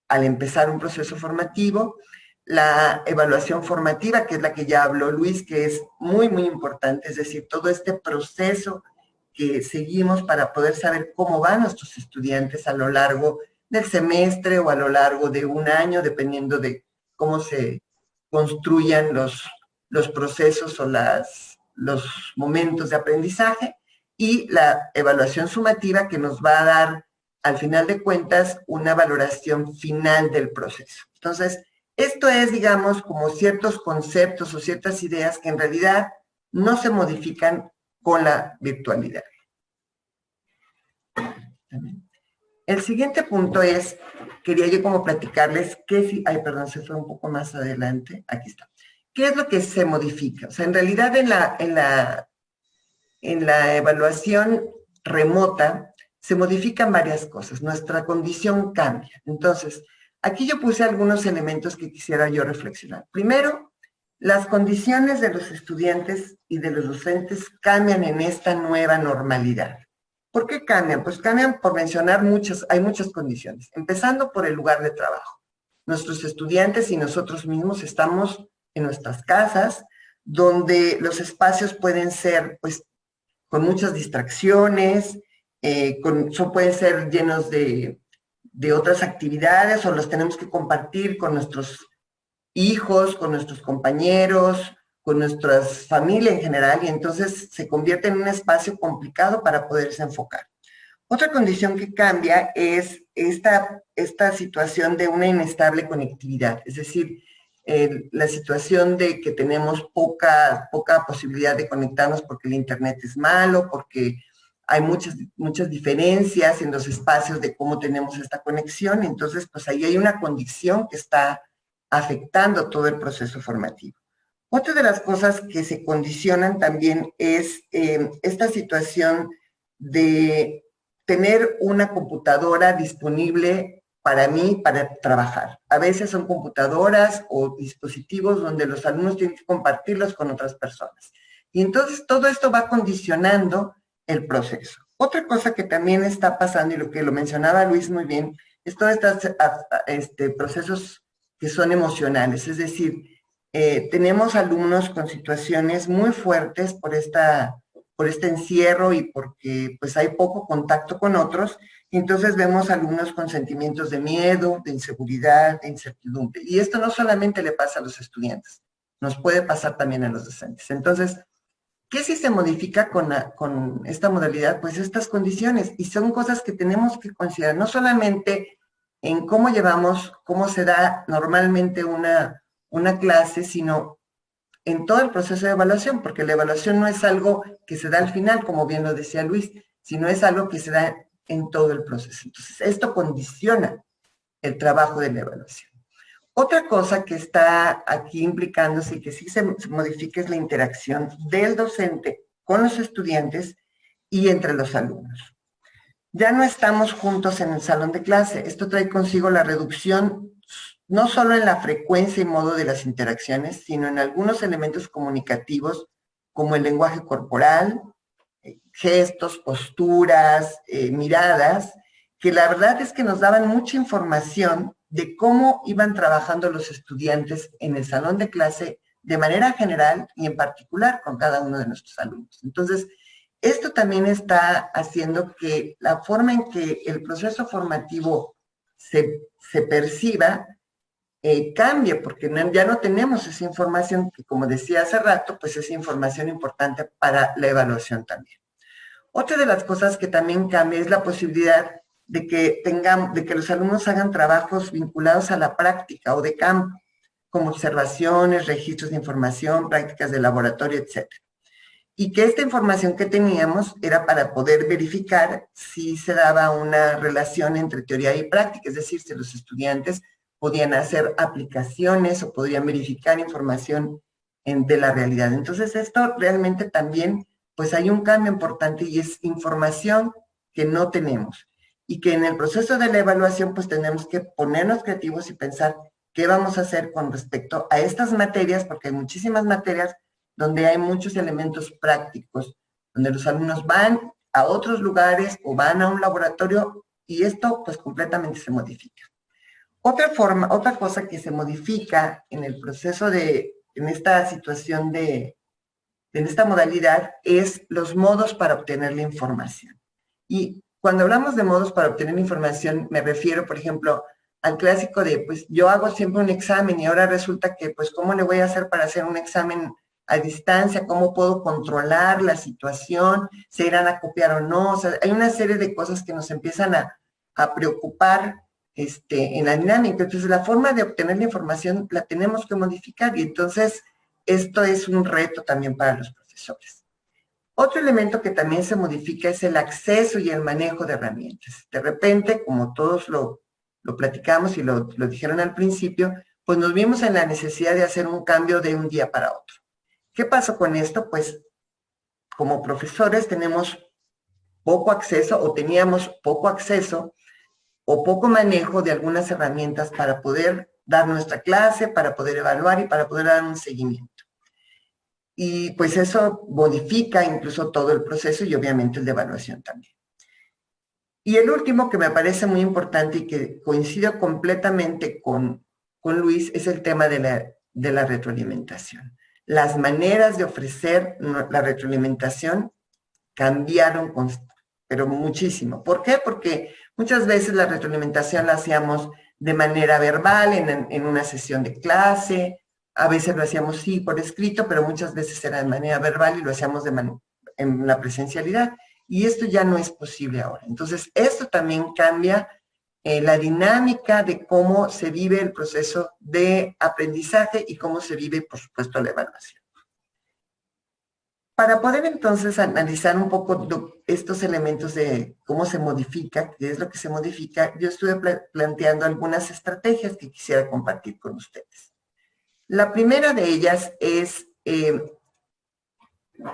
al empezar un proceso formativo. La evaluación formativa, que es la que ya habló Luis, que es muy, muy importante, es decir, todo este proceso que seguimos para poder saber cómo van nuestros estudiantes a lo largo del semestre o a lo largo de un año, dependiendo de cómo se construyan los procesos o los momentos de aprendizaje, y la evaluación sumativa, que nos va a dar, al final de cuentas, una valoración final del proceso. Entonces, esto es, digamos, como ciertos conceptos o ciertas ideas que en realidad no se modifican con la virtualidad. El siguiente punto es, quería yo como platicarles se fue un poco más adelante, aquí está. ¿Qué es lo que se modifica? O sea, en realidad en la evaluación remota se modifican varias cosas, nuestra condición cambia. Entonces, aquí yo puse algunos elementos que quisiera yo reflexionar. Primero, las condiciones de los estudiantes y de los docentes cambian en esta nueva normalidad. ¿Por qué cambian? Pues cambian por mencionar hay muchas condiciones, empezando por el lugar de trabajo. Nuestros estudiantes y nosotros mismos estamos en nuestras casas, donde los espacios pueden ser, pues, con muchas distracciones, pueden ser llenos de otras actividades, o los tenemos que compartir con nuestros hijos, con nuestros compañeros, con nuestra familia en general, y entonces se convierte en un espacio complicado para poderse enfocar. Otra condición que cambia es esta situación de una inestable conectividad, es decir, la situación de que tenemos poca posibilidad de conectarnos porque el internet es malo, porque hay muchas diferencias en los espacios de cómo tenemos esta conexión. Entonces, pues ahí hay una condición que está afectando todo el proceso formativo. Otra de las cosas que se condicionan también es esta situación de tener una computadora disponible para mí para trabajar. A veces son computadoras o dispositivos donde los alumnos tienen que compartirlos con otras personas. Y entonces todo esto va condicionando el proceso. Otra cosa que también está pasando, y lo que lo mencionaba Luis muy bien, es todos estos procesos que son emocionales. Es decir, tenemos alumnos con situaciones muy fuertes por este encierro y porque pues hay poco contacto con otros. Entonces vemos alumnos con sentimientos de miedo, de inseguridad, de incertidumbre. Y esto no solamente le pasa a los estudiantes, nos puede pasar también a los docentes. Entonces, ¿qué si se modifica con esta modalidad? Pues estas condiciones, y son cosas que tenemos que considerar, no solamente en cómo se da normalmente una clase, sino en todo el proceso de evaluación, porque la evaluación no es algo que se da al final, como bien lo decía Luis, sino es algo que se da en todo el proceso. Entonces, esto condiciona el trabajo de la evaluación. Otra cosa que está aquí implicándose y que sí se modifica es la interacción del docente con los estudiantes y entre los alumnos. Ya no estamos juntos en el salón de clase. Esto trae consigo la reducción no solo en la frecuencia y modo de las interacciones, sino en algunos elementos comunicativos como el lenguaje corporal, gestos, posturas, miradas, que la verdad es que nos daban mucha información de cómo iban trabajando los estudiantes en el salón de clase de manera general y en particular con cada uno de nuestros alumnos. Entonces, esto también está haciendo que la forma en que el proceso formativo se perciba cambie, porque ya no tenemos esa información que, como decía hace rato, pues es información importante para la evaluación también. Otra de las cosas que también cambia es la posibilidad de que los alumnos hagan trabajos vinculados a la práctica o de campo, como observaciones, registros de información, prácticas de laboratorio, etc. Y que esta información que teníamos era para poder verificar si se daba una relación entre teoría y práctica, es decir, si los estudiantes podían hacer aplicaciones o podían verificar información de la realidad. Entonces, esto realmente también, pues hay un cambio importante y es información que no tenemos. Y que en el proceso de la evaluación, pues tenemos que ponernos creativos y pensar qué vamos a hacer con respecto a estas materias, porque hay muchísimas materias donde hay muchos elementos prácticos, donde los alumnos van a otros lugares o van a un laboratorio y esto pues completamente se modifica. Otra cosa que se modifica en el proceso en esta situación en esta modalidad es los modos para obtener la información. Y cuando hablamos de modos para obtener la información, me refiero, por ejemplo, al clásico de, pues yo hago siempre un examen y ahora resulta que, pues, ¿cómo le voy a hacer para hacer un examen a distancia? ¿Cómo puedo controlar la situación? ¿Se irán a copiar o no? O sea, hay una serie de cosas que nos empiezan a preocupar en la dinámica. Entonces, la forma de obtener la información la tenemos que modificar y entonces esto es un reto también para los profesores. Otro elemento que también se modifica es el acceso y el manejo de herramientas. De repente, como todos lo platicamos y lo dijeron al principio, pues nos vimos en la necesidad de hacer un cambio de un día para otro. ¿Qué pasó con esto? Pues como profesores tenemos poco acceso o teníamos poco acceso o poco manejo de algunas herramientas para poder dar nuestra clase, para poder evaluar y para poder dar un seguimiento. Y pues eso modifica incluso todo el proceso y obviamente el de evaluación también. Y el último que me parece muy importante y que coincido completamente con Luis es el tema de la retroalimentación. Las maneras de ofrecer la retroalimentación cambiaron, pero muchísimo. ¿Por qué? Porque muchas veces la retroalimentación la hacíamos de manera verbal en una sesión de clase, a veces lo hacíamos sí por escrito, pero muchas veces era de manera verbal y lo hacíamos en la presencialidad. y esto ya no es posible ahora. Entonces, esto también cambia la dinámica de cómo se vive el proceso de aprendizaje y cómo se vive, por supuesto, la evaluación. Para poder entonces analizar un poco estos elementos de cómo se modifica, qué es lo que se modifica, yo estuve planteando algunas estrategias que quisiera compartir con ustedes. La primera de ellas es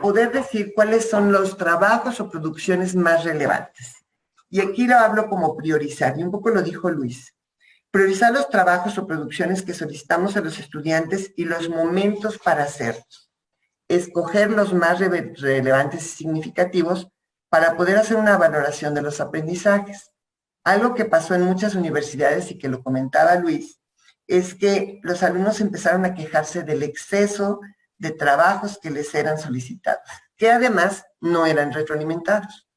poder decir cuáles son los trabajos o producciones más relevantes. Y aquí lo hablo como priorizar, y un poco lo dijo Luis. Priorizar los trabajos o producciones que solicitamos a los estudiantes y los momentos para hacerlos. Escoger los más relevantes y significativos para poder hacer una valoración de los aprendizajes. Algo que pasó en muchas universidades y que lo comentaba Luis, es que los alumnos empezaron a quejarse del exceso de trabajos que les eran solicitados, que además no eran retroalimentados.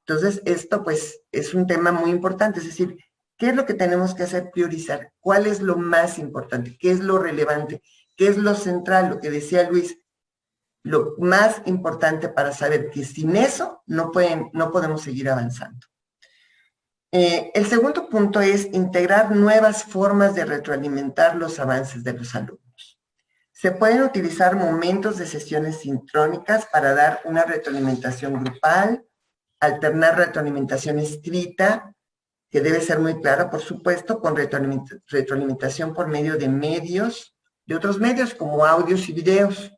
Entonces, esto pues es un tema muy importante, es decir, ¿qué es lo que tenemos que hacer? Priorizar. ¿Cuál es lo más importante? ¿Qué es lo relevante? ¿Qué es lo central? Lo que decía Luis, lo más importante para saber que sin eso no podemos seguir avanzando. El segundo punto es integrar nuevas formas de retroalimentar los avances de los alumnos. Se pueden utilizar momentos de sesiones sincrónicas para dar una retroalimentación grupal, alternar retroalimentación escrita, que debe ser muy clara, por supuesto, con retroalimentación por medio de otros medios como audios y videos.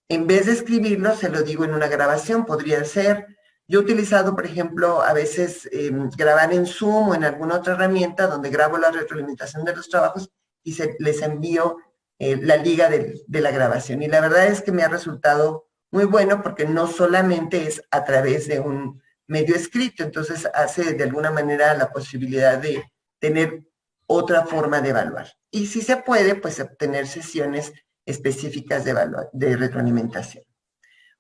En vez de escribirlo, se lo digo en una grabación, podría ser. Yo he utilizado, por ejemplo, a veces grabar en Zoom o en alguna otra herramienta donde grabo la retroalimentación de los trabajos y les envío la liga de la grabación. Y la verdad es que me ha resultado muy bueno porque no solamente es a través de un medio escrito, entonces hace de alguna manera la posibilidad de tener otra forma de evaluar. Y si se puede, pues obtener sesiones específicas de retroalimentación.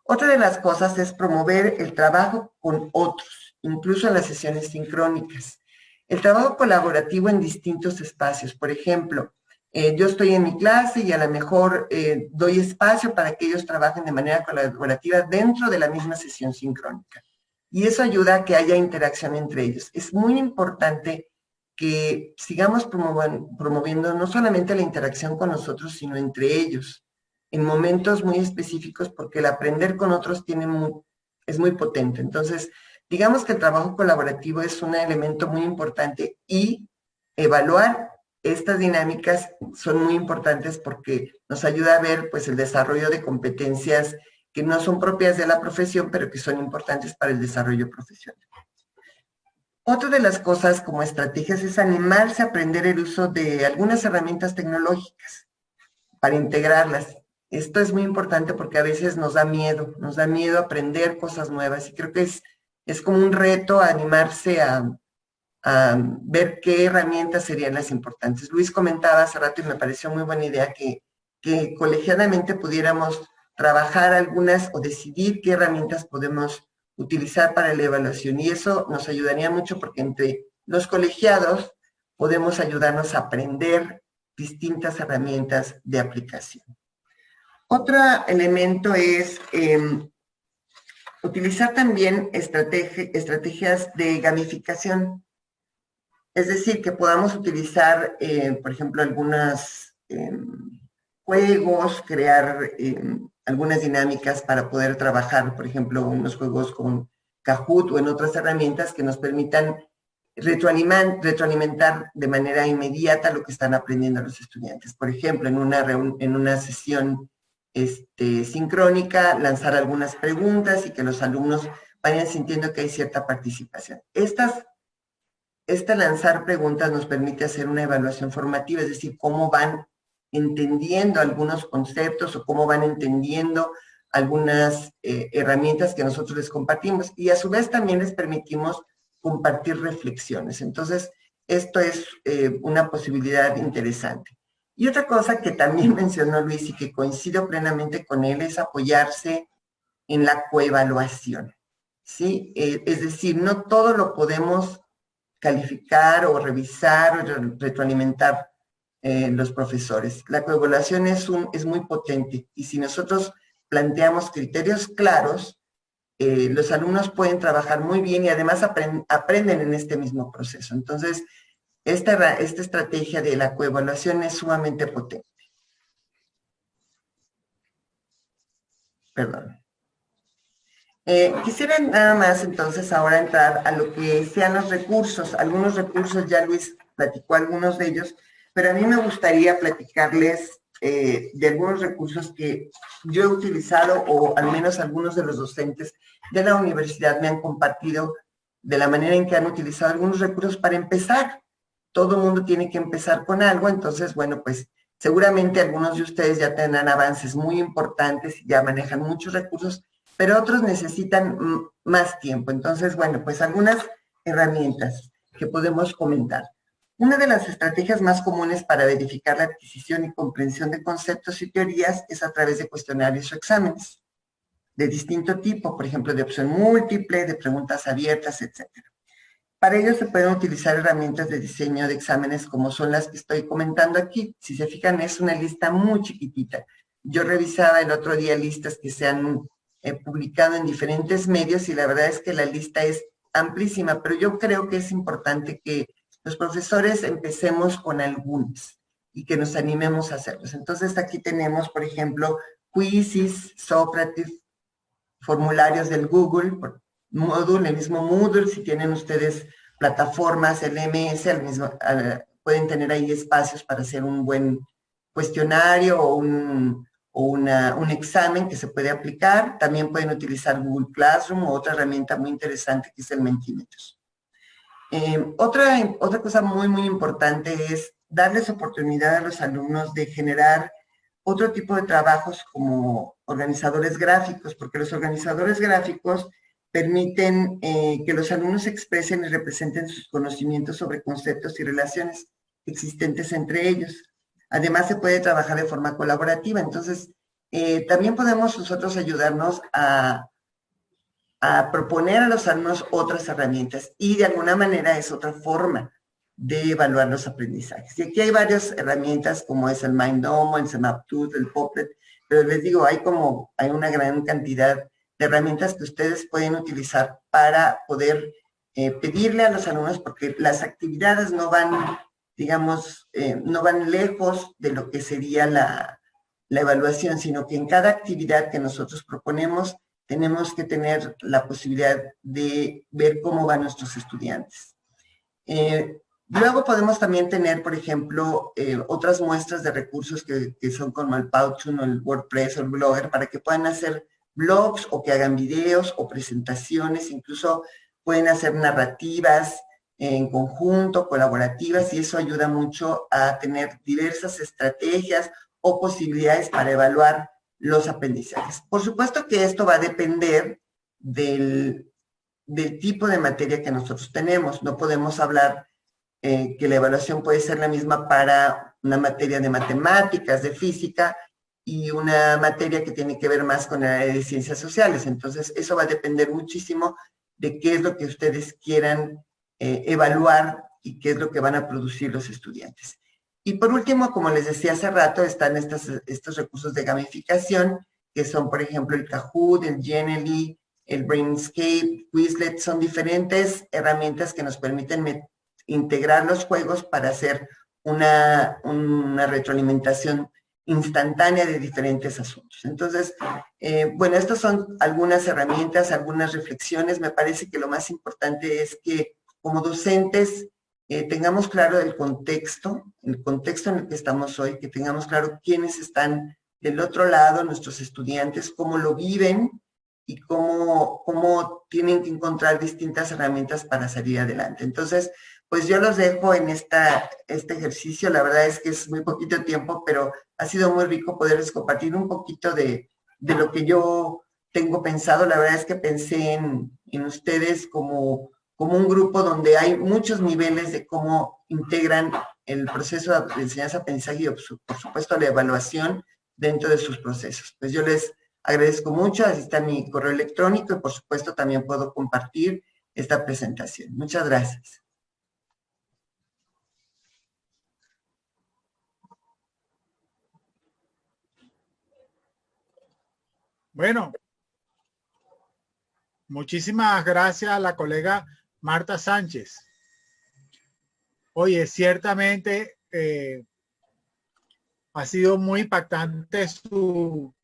Otra de las cosas es promover el trabajo con otros, incluso en las sesiones sincrónicas. El trabajo colaborativo en distintos espacios. Por ejemplo, yo estoy en mi clase y a lo mejor doy espacio para que ellos trabajen de manera colaborativa dentro de la misma sesión sincrónica. Y eso ayuda a que haya interacción entre ellos. Es muy importante que sigamos promoviendo no solamente la interacción con nosotros, sino entre ellos, en momentos muy específicos, porque el aprender con otros es muy potente. Entonces, digamos que el trabajo colaborativo es un elemento muy importante y evaluar estas dinámicas son muy importantes porque nos ayuda a ver pues, el desarrollo de competencias que no son propias de la profesión, pero que son importantes para el desarrollo profesional. Otra de las cosas como estrategias es animarse a aprender el uso de algunas herramientas tecnológicas para integrarlas. Esto es muy importante porque a veces nos da miedo aprender cosas nuevas y creo que es como un reto animarse a ver qué herramientas serían las importantes. Luis comentaba hace rato y me pareció muy buena idea que colegiadamente pudiéramos trabajar algunas o decidir qué herramientas podemos utilizar para la evaluación y eso nos ayudaría mucho porque entre los colegiados podemos ayudarnos a aprender distintas herramientas de aplicación. Otro elemento es utilizar también estrategias de gamificación. Es decir, que podamos utilizar, por ejemplo, algunos juegos, crear algunas dinámicas para poder trabajar, por ejemplo, unos juegos con Kahoot o en otras herramientas que nos permitan retroalimentar de manera inmediata lo que están aprendiendo los estudiantes. Por ejemplo, en una sesión sincrónica, lanzar algunas preguntas y que los alumnos vayan sintiendo que hay cierta participación. Este lanzar preguntas nos permite hacer una evaluación formativa, es decir, cómo van entendiendo algunos conceptos o cómo van entendiendo algunas herramientas que nosotros les compartimos y a su vez también les permitimos compartir reflexiones. Entonces, esto es una posibilidad interesante. Y otra cosa que también mencionó Luis y que coincido plenamente con él es apoyarse en la coevaluación, ¿sí? Es decir, no todo lo podemos calificar o revisar o retroalimentar los profesores. La coevaluación es muy potente y si nosotros planteamos criterios claros, los alumnos pueden trabajar muy bien y además aprenden en este mismo proceso. Entonces, esta estrategia de la coevaluación es sumamente potente. Perdón. Quisiera nada más entonces ahora entrar a lo que sean los recursos. Algunos recursos, ya Luis platicó algunos de ellos, pero a mí me gustaría platicarles de algunos recursos que yo he utilizado, o al menos algunos de los docentes de la universidad me han compartido de la manera en que han utilizado algunos recursos para empezar. Todo el mundo tiene que empezar con algo, entonces, bueno, pues seguramente algunos de ustedes ya tendrán avances muy importantes y ya manejan muchos recursos, pero otros necesitan más tiempo. Entonces, bueno, pues algunas herramientas que podemos comentar. Una de las estrategias más comunes para verificar la adquisición y comprensión de conceptos y teorías es a través de cuestionarios o exámenes de distinto tipo, por ejemplo, de opción múltiple, de preguntas abiertas, etc. Para ello se pueden utilizar herramientas de diseño de exámenes como son las que estoy comentando aquí. Si se fijan, es una lista muy chiquitita. Yo revisaba el otro día listas que se han publicado en diferentes medios y la verdad es que la lista es amplísima, pero yo creo que es importante que los profesores empecemos con algunas y que nos animemos a hacerlos. Entonces aquí tenemos, por ejemplo, Quizzes, Socrative, formularios del Google, Moodle, el mismo Moodle, si tienen ustedes plataformas, el MS, pueden tener ahí espacios para hacer un buen cuestionario o un examen que se puede aplicar. También pueden utilizar Google Classroom o otra herramienta muy interesante que es el Mentimeters. Otra cosa muy, muy importante es darles oportunidad a los alumnos de generar otro tipo de trabajos como organizadores gráficos, porque los organizadores gráficos permiten que los alumnos expresen y representen sus conocimientos sobre conceptos y relaciones existentes entre ellos. Además, se puede trabajar de forma colaborativa. Entonces, también podemos nosotros ayudarnos a proponer a los alumnos otras herramientas y de alguna manera es otra forma de evaluar los aprendizajes. Y aquí hay varias herramientas como es el MindNomo, el Semaptut, el Popplet, pero les digo, hay una gran cantidad de herramientas que ustedes pueden utilizar para poder pedirle a los alumnos, porque las actividades no van, digamos, no van lejos de lo que sería la evaluación, sino que en cada actividad que nosotros proponemos tenemos que tener la posibilidad de ver cómo van nuestros estudiantes. Luego podemos también tener, por ejemplo, otras muestras de recursos que son como el Powtoon o el WordPress o el Blogger para que puedan hacer blogs o que hagan videos o presentaciones, incluso pueden hacer narrativas en conjunto, colaborativas, y eso ayuda mucho a tener diversas estrategias o posibilidades para evaluar los aprendizajes. Por supuesto que esto va a depender del tipo de materia que nosotros tenemos. No podemos hablar que la evaluación puede ser la misma para una materia de matemáticas, de física, y una materia que tiene que ver más con el área de ciencias sociales. Entonces, eso va a depender muchísimo de qué es lo que ustedes quieran evaluar y qué es lo que van a producir los estudiantes. Y por último, como les decía hace rato, están estos recursos de gamificación, que son, por ejemplo, el Kahoot, el Genially, el Brainscape, Quizlet. Son diferentes herramientas que nos permiten integrar los juegos para hacer una retroalimentación instantánea de diferentes asuntos. Entonces, bueno, estas son algunas herramientas, algunas reflexiones. Me parece que lo más importante es que como docentes tengamos claro el contexto en el que estamos hoy, que tengamos claro quiénes están del otro lado, nuestros estudiantes, cómo lo viven y cómo tienen que encontrar distintas herramientas para salir adelante. Entonces, pues yo los dejo en este ejercicio. La verdad es que es muy poquito tiempo, pero ha sido muy rico poderles compartir un poquito de lo que yo tengo pensado. La verdad es que pensé en ustedes como un grupo donde hay muchos niveles de cómo integran el proceso de enseñanza-aprendizaje y, por supuesto, la evaluación dentro de sus procesos. Pues yo les agradezco mucho. Así está mi correo electrónico y, por supuesto, también puedo compartir esta presentación. Muchas gracias. Bueno, Muchísimas gracias a la colega Marta Sánchez. Oye, ciertamente ha sido muy impactante su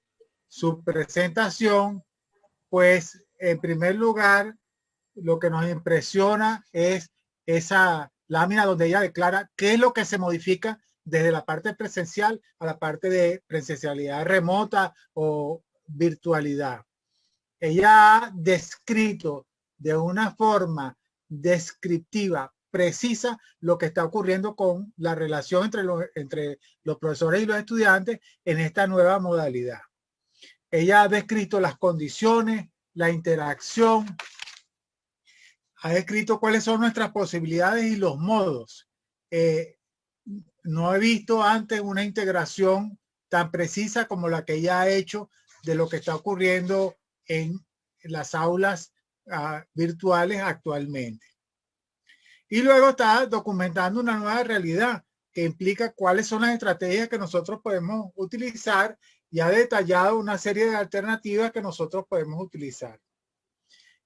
presentación, pues en primer lugar, lo que nos impresiona es esa lámina donde ella declara qué es lo que se modifica desde la parte presencial a la parte de presencialidad remota o virtualidad. Ella ha descrito de una forma descriptiva, precisa, lo que está ocurriendo con la relación entre los profesores y los estudiantes en esta nueva modalidad. Ella ha descrito las condiciones, la interacción, ha descrito cuáles son nuestras posibilidades y los modos. No he visto antes una integración tan precisa como la que ella ha hecho de lo que está ocurriendo en las aulas virtuales actualmente. Y luego está documentando una nueva realidad que implica cuáles son las estrategias que nosotros podemos utilizar y ha detallado una serie de alternativas que nosotros podemos utilizar.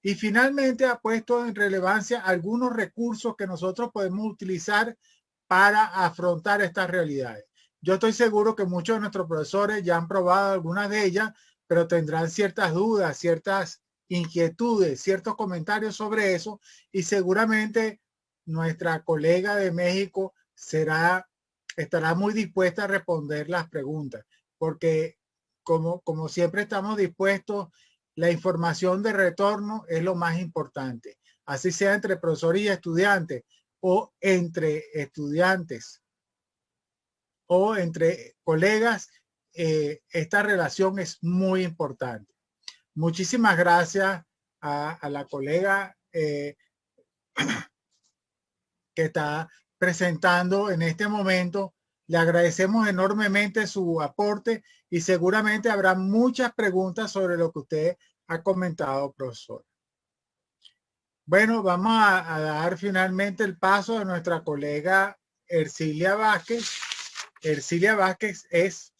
Y finalmente ha puesto en relevancia algunos recursos que nosotros podemos utilizar para afrontar estas realidades. Yo estoy seguro que muchos de nuestros profesores ya han probado algunas de ellas, pero tendrán ciertas dudas, ciertas inquietudes, ciertos comentarios sobre eso, y seguramente nuestra colega de México estará muy dispuesta a responder las preguntas, porque como siempre estamos dispuestos, la información de retorno es lo más importante, así sea entre profesores y estudiantes, o entre estudiantes o entre colegas, esta relación es muy importante. Muchísimas gracias a la colega que está presentando en este momento. Le agradecemos enormemente su aporte y seguramente habrá muchas preguntas sobre lo que usted ha comentado, profesor. Bueno, vamos a dar finalmente el paso a nuestra colega Ercilia Vázquez. Ercilia Vázquez es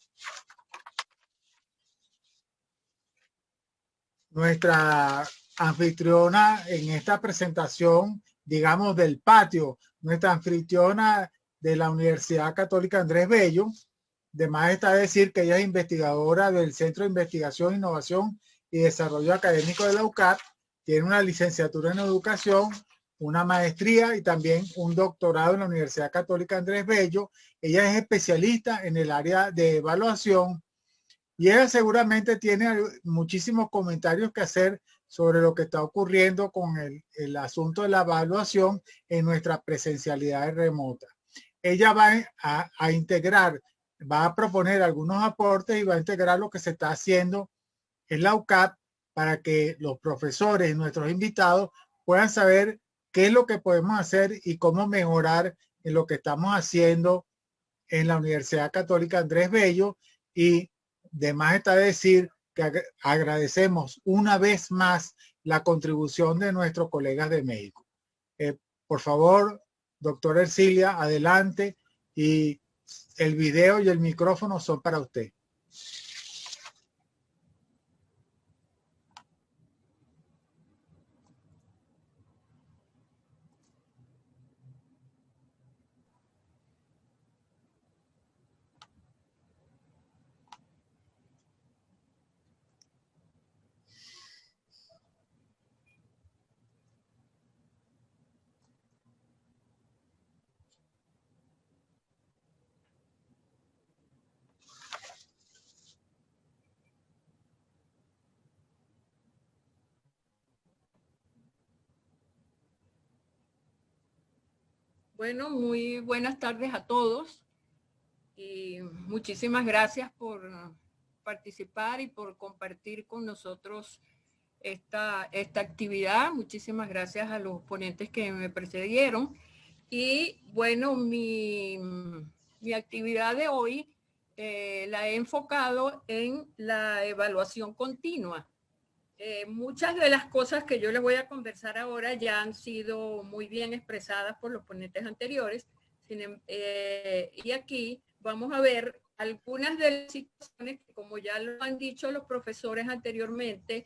nuestra anfitriona en esta presentación, digamos, del patio, nuestra anfitriona de la Universidad Católica Andrés Bello. De más está decir que ella es investigadora del Centro de Investigación, Innovación y Desarrollo Académico de la UCAP, tiene una licenciatura en educación, una maestría y también un doctorado en la Universidad Católica Andrés Bello. Ella es especialista en el área de evaluación y ella seguramente tiene muchísimos comentarios que hacer sobre lo que está ocurriendo con el asunto de la evaluación en nuestra presencialidad remota. Ella va a integrar, va a proponer algunos aportes y va a integrar lo que se está haciendo en la UCAP para que los profesores y nuestros invitados puedan saber qué es lo que podemos hacer y cómo mejorar en lo que estamos haciendo en la Universidad Católica Andrés Bello. Y de más está decir que agradecemos una vez más la contribución de nuestros colegas de México. Por favor, doctora Ercilia, adelante, y el video y el micrófono son para usted. Bueno, muy buenas tardes a todos y muchísimas gracias por participar y por compartir con nosotros esta actividad. Muchísimas gracias a los ponentes que me precedieron. Y bueno, mi actividad de hoy la he enfocado en la evaluación continua. Muchas de las cosas que yo les voy a conversar ahora ya han sido muy bien expresadas por los ponentes anteriores. Y aquí vamos a ver algunas de las situaciones que, como ya lo han dicho los profesores anteriormente,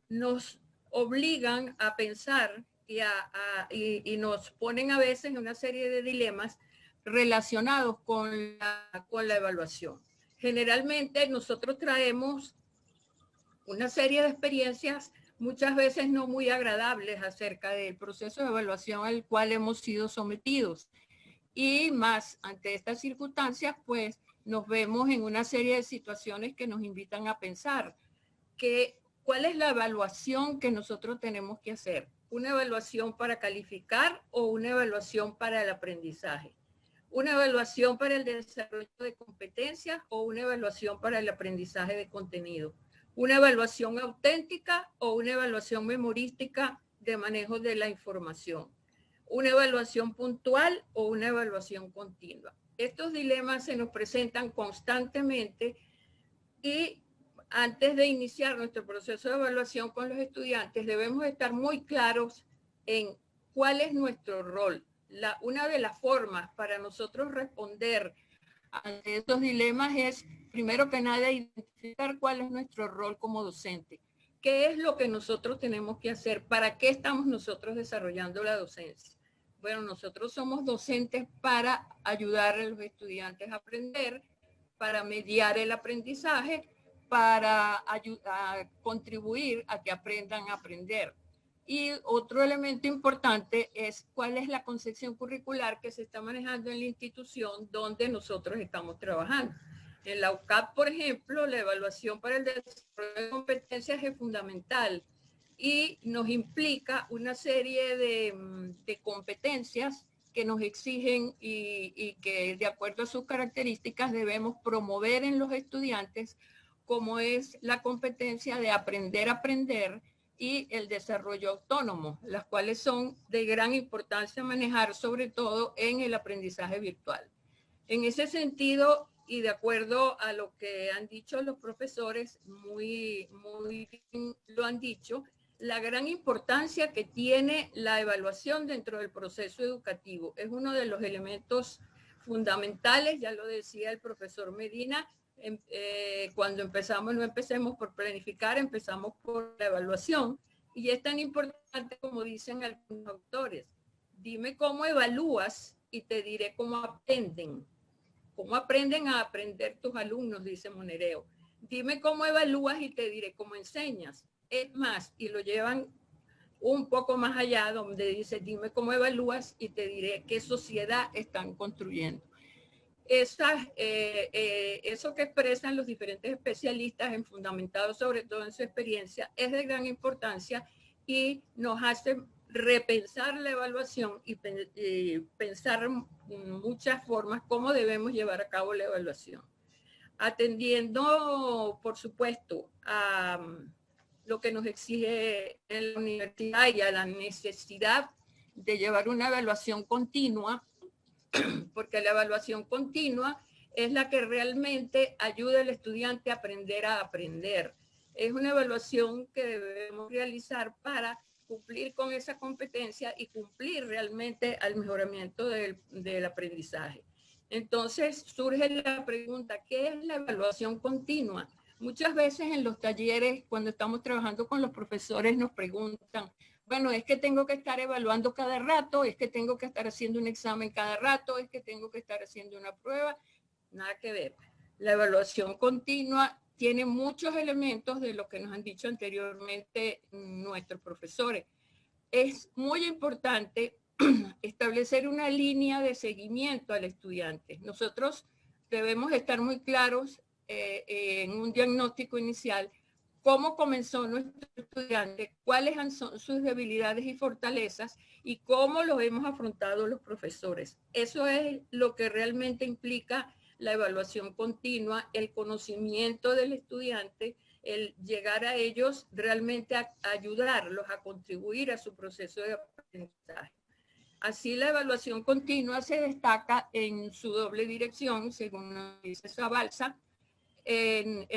nos obligan a pensar y nos ponen a veces en una serie de dilemas relacionados con la evaluación. Generalmente nosotros traemos una serie de experiencias muchas veces no muy agradables acerca del proceso de evaluación al cual hemos sido sometidos. Y más ante estas circunstancias, pues nos vemos en una serie de situaciones que nos invitan a pensar cuál es la evaluación que nosotros tenemos que hacer. ¿Una evaluación para calificar o una evaluación para el aprendizaje? ¿Una evaluación para el desarrollo de competencias o una evaluación para el aprendizaje de contenido? ¿Una evaluación auténtica o una evaluación memorística de manejo de la información? ¿Una evaluación puntual o una evaluación continua? Estos dilemas se nos presentan constantemente y antes de iniciar nuestro proceso de evaluación con los estudiantes debemos estar muy claros en cuál es nuestro rol. Una de las formas para nosotros responder ante estos dilemas es, primero que nada, identificar cuál es nuestro rol como docente. ¿Qué es lo que nosotros tenemos que hacer? ¿Para qué estamos nosotros desarrollando la docencia? Bueno, nosotros somos docentes para ayudar a los estudiantes a aprender, para mediar el aprendizaje, para contribuir a que aprendan a aprender. Y otro elemento importante es cuál es la concepción curricular que se está manejando en la institución donde nosotros estamos trabajando. En la UCAP, por ejemplo, la evaluación para el desarrollo de competencias es fundamental y nos implica una serie de competencias que nos exigen y que de acuerdo a sus características debemos promover en los estudiantes, como es la competencia de aprender a aprender y el desarrollo autónomo, las cuales son de gran importancia manejar, sobre todo en el aprendizaje virtual. En ese sentido, y de acuerdo a lo que han dicho los profesores, muy bien lo han dicho, la gran importancia que tiene la evaluación dentro del proceso educativo. Es uno de los elementos fundamentales, ya lo decía el profesor Medina, cuando empezamos, no empecemos por planificar, empezamos por la evaluación. Y es tan importante como dicen algunos autores. Dime cómo evalúas y te diré cómo aprenden. ¿Cómo aprenden a aprender tus alumnos? Dice Monereo. Dime cómo evalúas y te diré cómo enseñas. Es más, y lo llevan un poco más allá, donde dice, dime cómo evalúas y te diré qué sociedad están construyendo. Eso que expresan los diferentes especialistas, fundamentado sobre todo en su experiencia, es de gran importancia y nos hace repensar la evaluación y pensar muchas formas cómo debemos llevar a cabo la evaluación. Atendiendo, por supuesto, a lo que nos exige en la universidad y a la necesidad de llevar una evaluación continua, porque la evaluación continua es la que realmente ayuda al estudiante a aprender. Es una evaluación que debemos realizar para cumplir con esa competencia y cumplir realmente al mejoramiento del aprendizaje. Entonces surge la pregunta, ¿qué es la evaluación continua? Muchas veces en los talleres, cuando estamos trabajando con los profesores, nos preguntan, bueno, es que tengo que estar evaluando cada rato, es que tengo que estar haciendo un examen cada rato, es que tengo que estar haciendo una prueba. Nada que ver. La evaluación continua tiene muchos elementos de lo que nos han dicho anteriormente nuestros profesores. Es muy importante establecer una línea de seguimiento al estudiante. Nosotros debemos estar muy claros en un diagnóstico inicial cómo comenzó nuestro estudiante, cuáles son sus debilidades y fortalezas y cómo lo hemos afrontado los profesores. Eso es lo que realmente implica la evaluación continua, el conocimiento del estudiante, el llegar a ellos realmente a ayudarlos a contribuir a su proceso de aprendizaje. Así la evaluación continua se destaca en su doble dirección, según dice Zabalza, es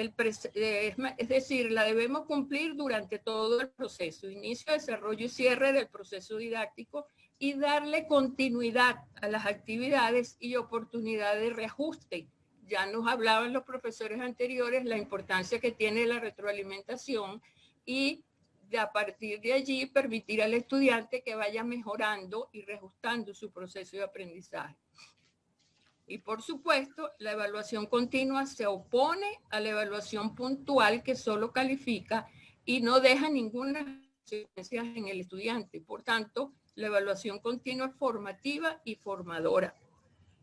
decir, la debemos cumplir durante todo el proceso, inicio, desarrollo y cierre del proceso didáctico y darle continuidad a las actividades y oportunidad de reajuste. Ya nos hablaban los profesores anteriores la importancia que tiene la retroalimentación y de a partir de allí permitir al estudiante que vaya mejorando y reajustando su proceso de aprendizaje. Y por supuesto, la evaluación continua se opone a la evaluación puntual que solo califica y no deja ninguna consecuencia en el estudiante. Por tanto, la evaluación continua es formativa y formadora.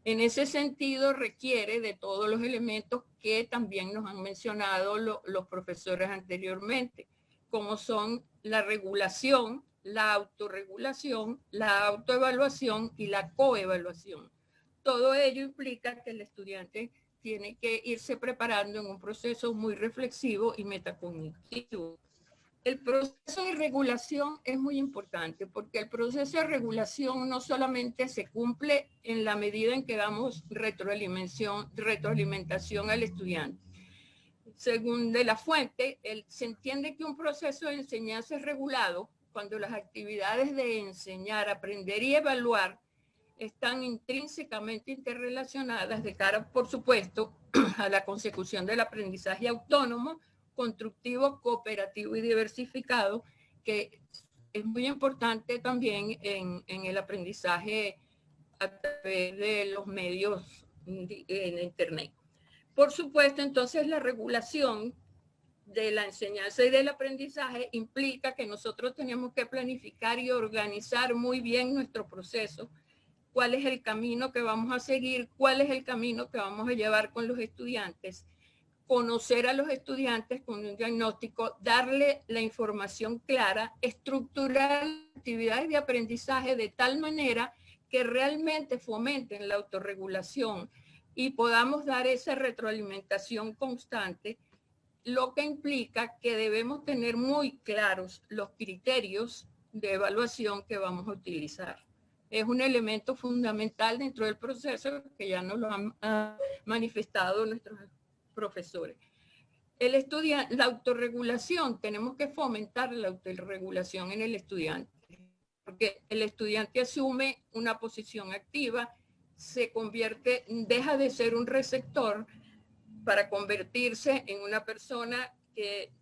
En ese sentido, requiere de todos los elementos que también nos han mencionado los profesores anteriormente, como son la regulación, la autorregulación, la autoevaluación y la coevaluación. Todo ello implica que el estudiante tiene que irse preparando en un proceso muy reflexivo y metacognitivo. El proceso de regulación es muy importante porque el proceso de regulación no solamente se cumple en la medida en que damos retroalimentación al estudiante. Según de la fuente, se entiende que un proceso de enseñanza es regulado cuando las actividades de enseñar, aprender y evaluar están intrínsecamente interrelacionadas de cara, por supuesto, a la consecución del aprendizaje autónomo, constructivo, cooperativo y diversificado, que es muy importante también en el aprendizaje a través de los medios en Internet. Por supuesto, entonces la regulación de la enseñanza y del aprendizaje implica que nosotros tenemos que planificar y organizar muy bien nuestro proceso, cuál es el camino que vamos a seguir, cuál es el camino que vamos a llevar con los estudiantes, conocer a los estudiantes con un diagnóstico, darle la información clara, estructurar actividades de aprendizaje de tal manera que realmente fomenten la autorregulación y podamos dar esa retroalimentación constante, lo que implica que debemos tener muy claros los criterios de evaluación que vamos a utilizar. Es un elemento fundamental dentro del proceso que ya nos lo han manifestado nuestros profesores. La autorregulación, tenemos que fomentar la autorregulación en el estudiante, porque el estudiante asume una posición activa, se convierte, deja de ser un receptor para convertirse en una persona que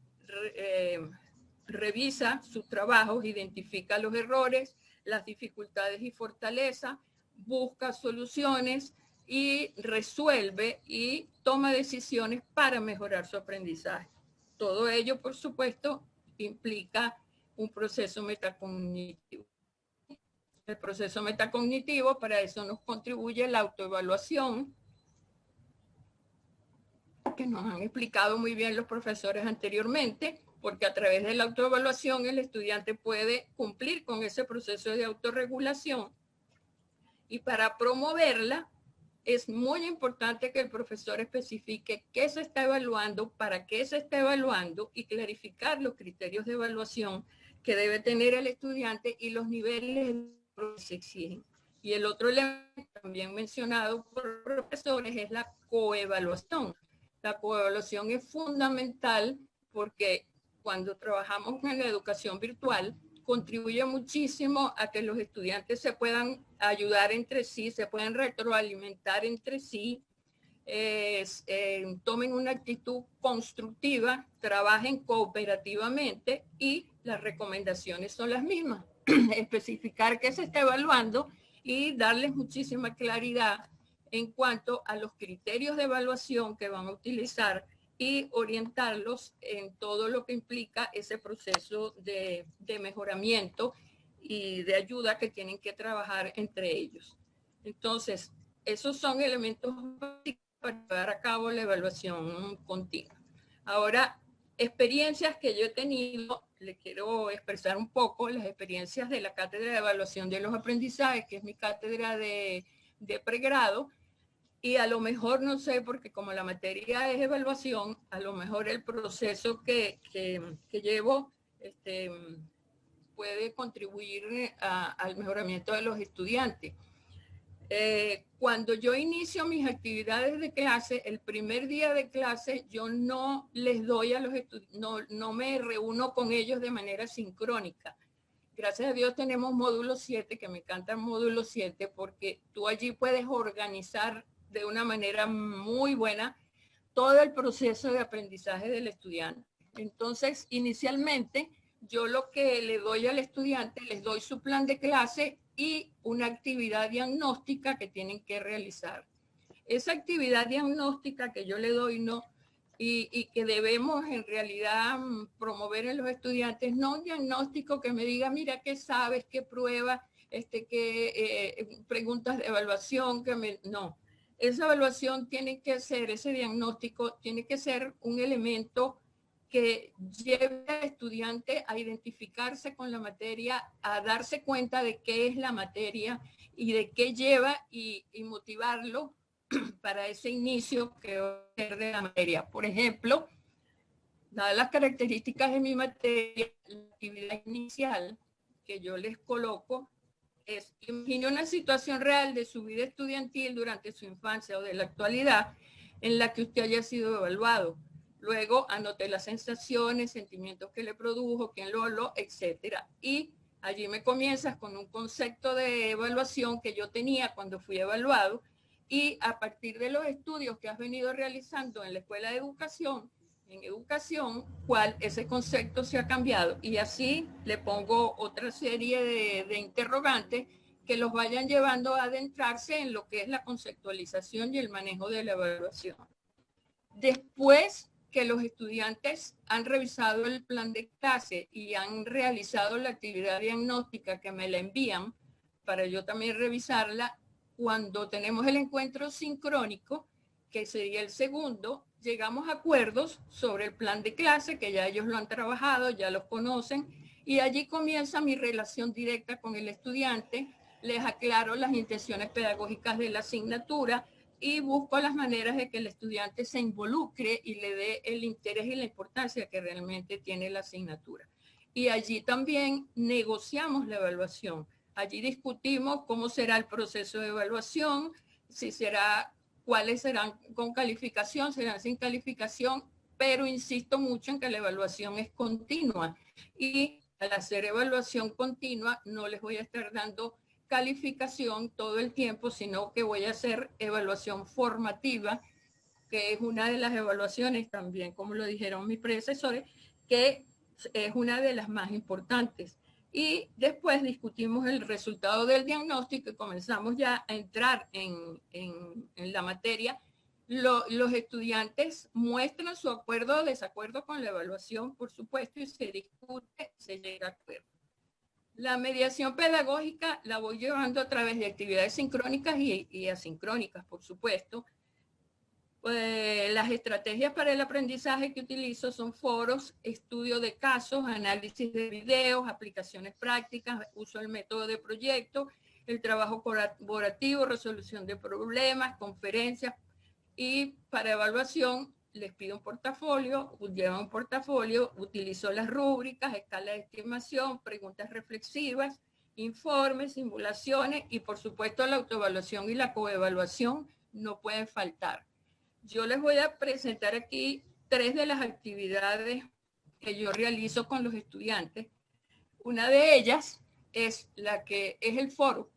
revisa sus trabajos, identifica los errores, las dificultades y fortalezas, busca soluciones y resuelve y toma decisiones para mejorar su aprendizaje. Todo ello, por supuesto, implica un proceso metacognitivo. El proceso metacognitivo, para eso nos contribuye la autoevaluación, que nos han explicado muy bien los profesores anteriormente, porque a través de la autoevaluación el estudiante puede cumplir con ese proceso de autorregulación. Y para promoverla, es muy importante que el profesor especifique qué se está evaluando, para qué se está evaluando y clarificar los criterios de evaluación que debe tener el estudiante y los niveles que se exigen. Y el otro elemento también mencionado por profesores es la coevaluación. La coevaluación es fundamental porque cuando trabajamos en la educación virtual, contribuye muchísimo a que los estudiantes se puedan ayudar entre sí, se puedan retroalimentar entre sí, tomen una actitud constructiva, trabajen cooperativamente y las recomendaciones son las mismas. Especificar qué se está evaluando y darles muchísima claridad en cuanto a los criterios de evaluación que van a utilizar y orientarlos en todo lo que implica ese proceso de mejoramiento y de ayuda que tienen que trabajar entre ellos. Entonces, esos son elementos básicos para llevar a cabo la evaluación continua. Ahora, experiencias que yo he tenido, le quiero expresar un poco las experiencias de la Cátedra de Evaluación de los Aprendizajes, que es mi cátedra de pregrado. Y a lo mejor, no sé, porque como la materia es evaluación, a lo mejor el proceso que llevo puede contribuir al mejoramiento de los estudiantes. Cuando yo inicio mis actividades de clase, el primer día de clase, yo no les doy a los estudiantes, no me reúno con ellos de manera sincrónica. Gracias a Dios tenemos módulo 7, que me encanta el módulo 7, porque tú allí puedes organizar de una manera muy buena todo el proceso de aprendizaje del estudiante. Entonces, inicialmente yo lo que le doy al estudiante, les doy su plan de clase y una actividad diagnóstica que tienen que realizar. Esa actividad diagnóstica que yo le doy y que debemos en realidad promover en los estudiantes, no un diagnóstico que me diga, mira, ¿qué sabes? ¿Qué pruebas? Preguntas de evaluación, no. Esa evaluación tiene que ser, ese diagnóstico tiene que ser un elemento que lleve al estudiante a identificarse con la materia, a darse cuenta de qué es la materia y de qué lleva y motivarlo para ese inicio que va a ser de la materia. Por ejemplo, dadas las características de mi materia, la actividad inicial que yo les coloco es, imagine una situación real de su vida estudiantil durante su infancia o de la actualidad en la que usted haya sido evaluado. Luego anoté las sensaciones, sentimientos que le produjo, quién lo habló, etcétera. Y allí me comienzas con un concepto de evaluación que yo tenía cuando fui evaluado, y a partir de los estudios que has venido realizando en la Escuela de Educación, cuál ese concepto se ha cambiado, y así le pongo otra serie de interrogantes que los vayan llevando a adentrarse en lo que es la conceptualización y el manejo de la evaluación. Después que los estudiantes han revisado el plan de clase y han realizado la actividad diagnóstica que me la envían para yo también revisarla, cuando tenemos el encuentro sincrónico, que sería el segundo, llegamos a acuerdos sobre el plan de clase, que ya ellos lo han trabajado, ya los conocen, y allí comienza mi relación directa con el estudiante, les aclaro las intenciones pedagógicas de la asignatura y busco las maneras de que el estudiante se involucre y le dé el interés y la importancia que realmente tiene la asignatura. Y allí también negociamos la evaluación. Allí discutimos cómo será el proceso de evaluación, si será, cuáles serán con calificación, serán sin calificación, pero insisto mucho en que la evaluación es continua. Y al hacer evaluación continua, no les voy a estar dando calificación todo el tiempo, sino que voy a hacer evaluación formativa, que es una de las evaluaciones también, como lo dijeron mis predecesores, que es una de las más importantes. Y después discutimos el resultado del diagnóstico y comenzamos ya a entrar en la materia. Los estudiantes muestran su acuerdo o desacuerdo con la evaluación, por supuesto, y se discute, se llega a acuerdo. La mediación pedagógica la voy llevando a través de actividades sincrónicas y asincrónicas, por supuesto. Las estrategias para el aprendizaje que utilizo son foros, estudio de casos, análisis de videos, aplicaciones prácticas, uso del método de proyecto, el trabajo colaborativo, resolución de problemas, conferencias, y para evaluación les pido un portafolio, llevan un portafolio, utilizo las rúbricas, escala de estimación, preguntas reflexivas, informes, simulaciones y por supuesto la autoevaluación y la coevaluación no pueden faltar. Yo les voy a presentar aquí 3 de las actividades que yo realizo con los estudiantes. Una de ellas es la que es el foro.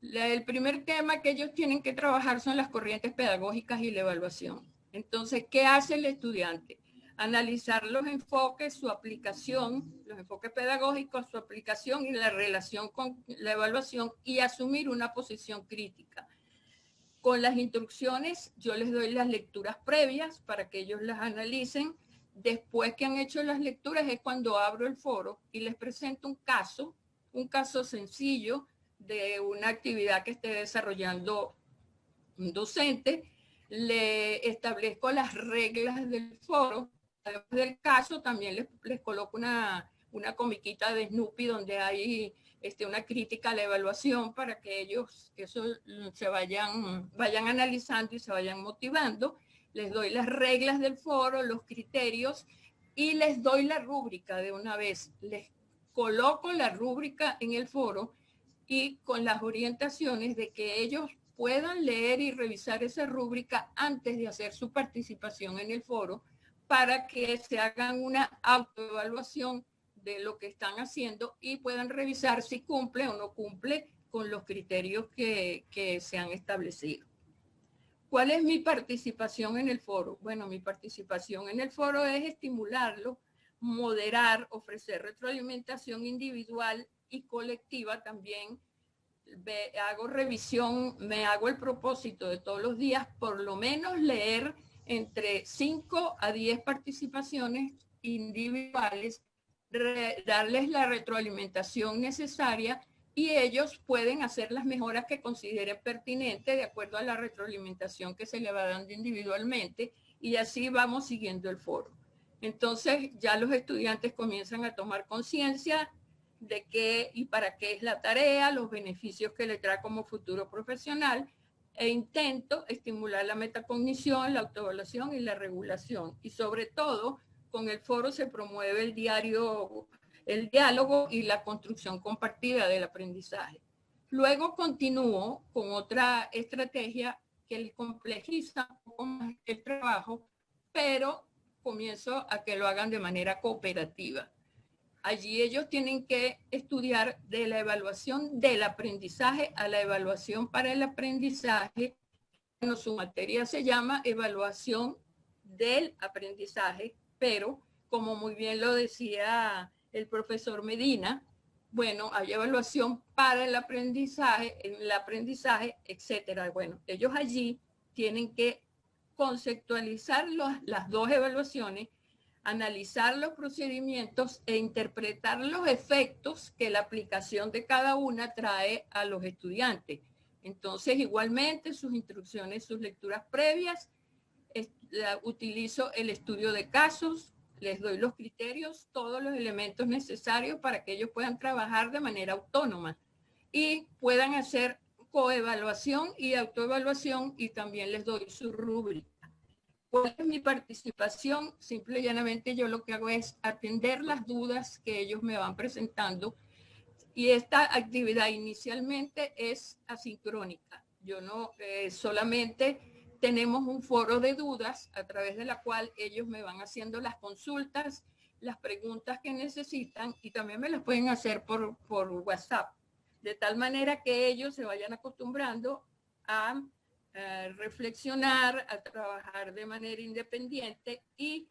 El primer tema que ellos tienen que trabajar son las corrientes pedagógicas y la evaluación. Entonces, ¿qué hace el estudiante? Analizar los enfoques, su aplicación, los enfoques pedagógicos, su aplicación y la relación con la evaluación y asumir una posición crítica. Con las instrucciones, yo les doy las lecturas previas para que ellos las analicen. Después que han hecho las lecturas es cuando abro el foro y les presento un caso sencillo de una actividad que esté desarrollando un docente. Le establezco las reglas del foro. Además del caso, también les coloco una comiquita de Snoopy donde hay una crítica a la evaluación para que ellos eso se vayan analizando y se vayan motivando. Les doy las reglas del foro, los criterios y les doy la rúbrica de una vez. Les coloco la rúbrica en el foro y con las orientaciones de que ellos puedan leer y revisar esa rúbrica antes de hacer su participación en el foro para que se hagan una autoevaluación de lo que están haciendo y puedan revisar si cumple o no cumple con los criterios que se han establecido. ¿Cuál es mi participación en el foro? Bueno, mi participación en el foro es estimularlo moderar, ofrecer retroalimentación individual y colectiva también. Hago revisión, me hago el propósito de todos los días por lo menos leer entre 5 a 10 participaciones individuales, darles la retroalimentación necesaria y ellos pueden hacer las mejoras que consideren pertinentes de acuerdo a la retroalimentación que se le va dando individualmente, y así vamos siguiendo el foro. Entonces ya los estudiantes comienzan a tomar conciencia de qué y para qué es la tarea, los beneficios que le trae como futuro profesional, e intento estimular la metacognición, la autoevaluación y la regulación. Y sobre todo, con el foro se promueve el diálogo y la construcción compartida del aprendizaje. Luego continúo con otra estrategia que le complejiza un poco más el trabajo, pero comienzo a que lo hagan de manera cooperativa. Allí ellos tienen que estudiar de la evaluación del aprendizaje a la evaluación para el aprendizaje. Bueno, su materia se llama evaluación del aprendizaje, pero como muy bien lo decía el profesor Medina, bueno, hay evaluación para el aprendizaje, etcétera. Bueno, ellos allí tienen que conceptualizar las dos evaluaciones, analizar los procedimientos e interpretar los efectos que la aplicación de cada una trae a los estudiantes. Entonces, igualmente, sus instrucciones, sus lecturas previas, utilizo el estudio de casos, les doy los criterios, todos los elementos necesarios para que ellos puedan trabajar de manera autónoma y puedan hacer coevaluación y autoevaluación, y también les doy su rúbrica. ¿Cuál es mi participación? Simple y llanamente yo lo que hago es atender las dudas que ellos me van presentando, y esta actividad inicialmente es asincrónica. Yo no solamente tenemos un foro de dudas a través de la cual ellos me van haciendo las consultas, las preguntas que necesitan, y también me las pueden hacer por WhatsApp, de tal manera que ellos se vayan acostumbrando a reflexionar, a trabajar de manera independiente y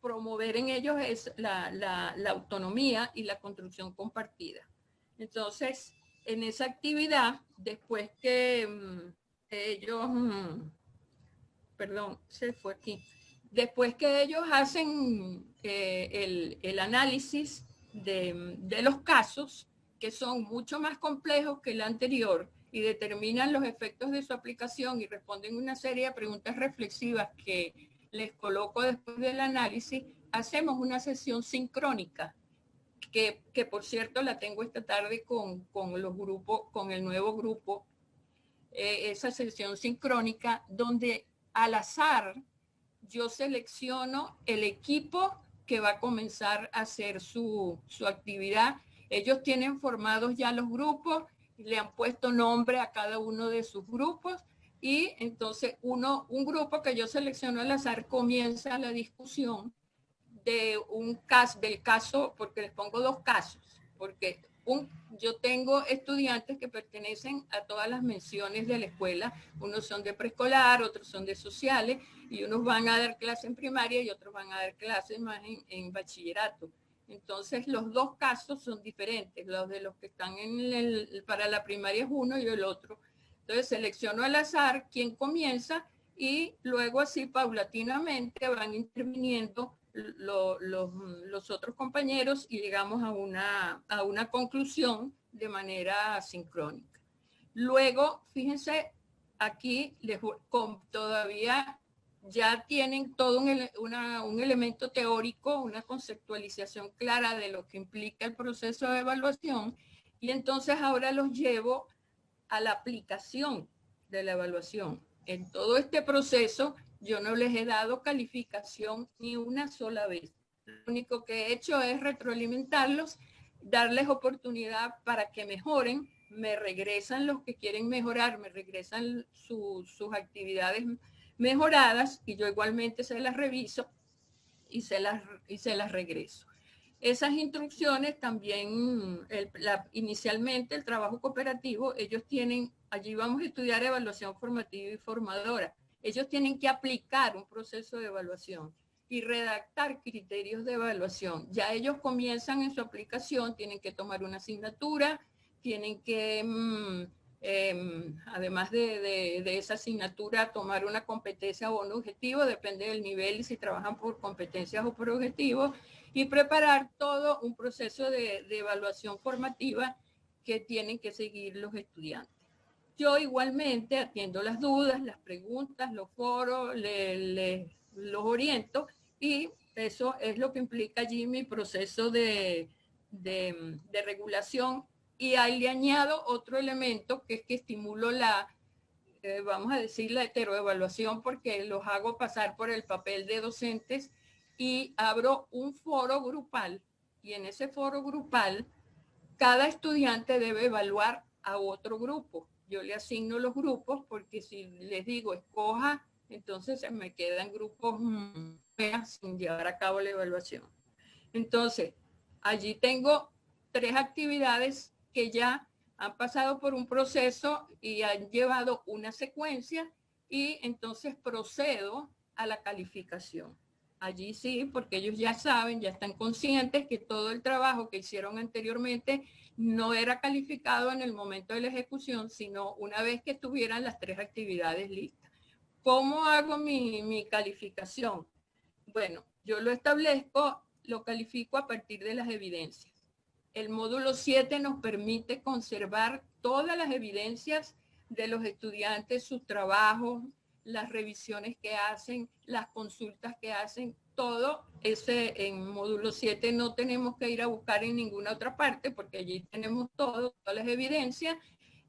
promover en ellos la autonomía y la construcción compartida. Entonces, en esa actividad, después que ellos, después que ellos hacen el análisis de los casos, que son mucho más complejos que el anterior, y determinan los efectos de su aplicación y responden una serie de preguntas reflexivas que les coloco después del análisis, hacemos una sesión sincrónica, que por cierto la tengo esta tarde con los grupos, con el nuevo grupo, esa sesión sincrónica donde al azar yo selecciono el equipo que va a comenzar a hacer su actividad. Ellos tienen formados ya los grupos, le han puesto nombre a cada uno de sus grupos, y entonces un grupo que yo selecciono al azar comienza la discusión del caso, porque les pongo dos casos, porque yo tengo estudiantes que pertenecen a todas las menciones de la escuela, unos son de preescolar, otros son de sociales, y unos van a dar clase en primaria y otros van a dar clases más en bachillerato. Entonces, los dos casos son diferentes. Los de los que están para la primaria es uno y el otro. Entonces, selecciono al azar quién comienza, y luego así paulatinamente van interviniendo los otros compañeros y llegamos a una conclusión de manera sincrónica. Luego, fíjense, aquí todavía ya tienen todo un elemento teórico, una conceptualización clara de lo que implica el proceso de evaluación, y entonces ahora los llevo a la aplicación de la evaluación. En todo este proceso yo no les he dado calificación ni una sola vez. Lo único que he hecho es retroalimentarlos, darles oportunidad para que mejoren, me regresan los que quieren mejorar, me regresan sus actividades mejoradas, y yo igualmente se las reviso y se las regreso. Esas instrucciones también, inicialmente el trabajo cooperativo, ellos tienen, allí vamos a estudiar evaluación formativa y formadora. Ellos tienen que aplicar un proceso de evaluación, y redactar criterios de evaluación. Ya ellos comienzan en su aplicación, tienen que tomar una asignatura, tienen que, además de esa asignatura, tomar una competencia o un objetivo, depende del nivel y si trabajan por competencias o por objetivos, y preparar todo un proceso de evaluación formativa que tienen que seguir los estudiantes. Yo igualmente atiendo las dudas, las preguntas, los foros, los oriento, y eso es lo que implica allí mi proceso de regulación. Y ahí le añado otro elemento, que es que estimulo vamos a decir, la heteroevaluación, porque los hago pasar por el papel de docentes y abro un foro grupal. Y en ese foro grupal, cada estudiante debe evaluar a otro grupo. Yo le asigno los grupos porque si les digo escoja, entonces se me quedan grupos sin llevar a cabo la evaluación. Entonces, allí tengo 3 actividades que ya han pasado por un proceso y han llevado una secuencia, y entonces procedo a la calificación. Allí sí, porque ellos ya saben, ya están conscientes que todo el trabajo que hicieron anteriormente no era calificado en el momento de la ejecución, sino una vez que tuvieran las 3 actividades listas. ¿Cómo hago mi calificación? Bueno, yo lo establezco, lo califico a partir de las evidencias. El módulo 7 nos permite conservar todas las evidencias de los estudiantes, sus trabajos, las revisiones que hacen, las consultas que hacen, todo ese en módulo 7 no tenemos que ir a buscar en ninguna otra parte porque allí tenemos todas las evidencias,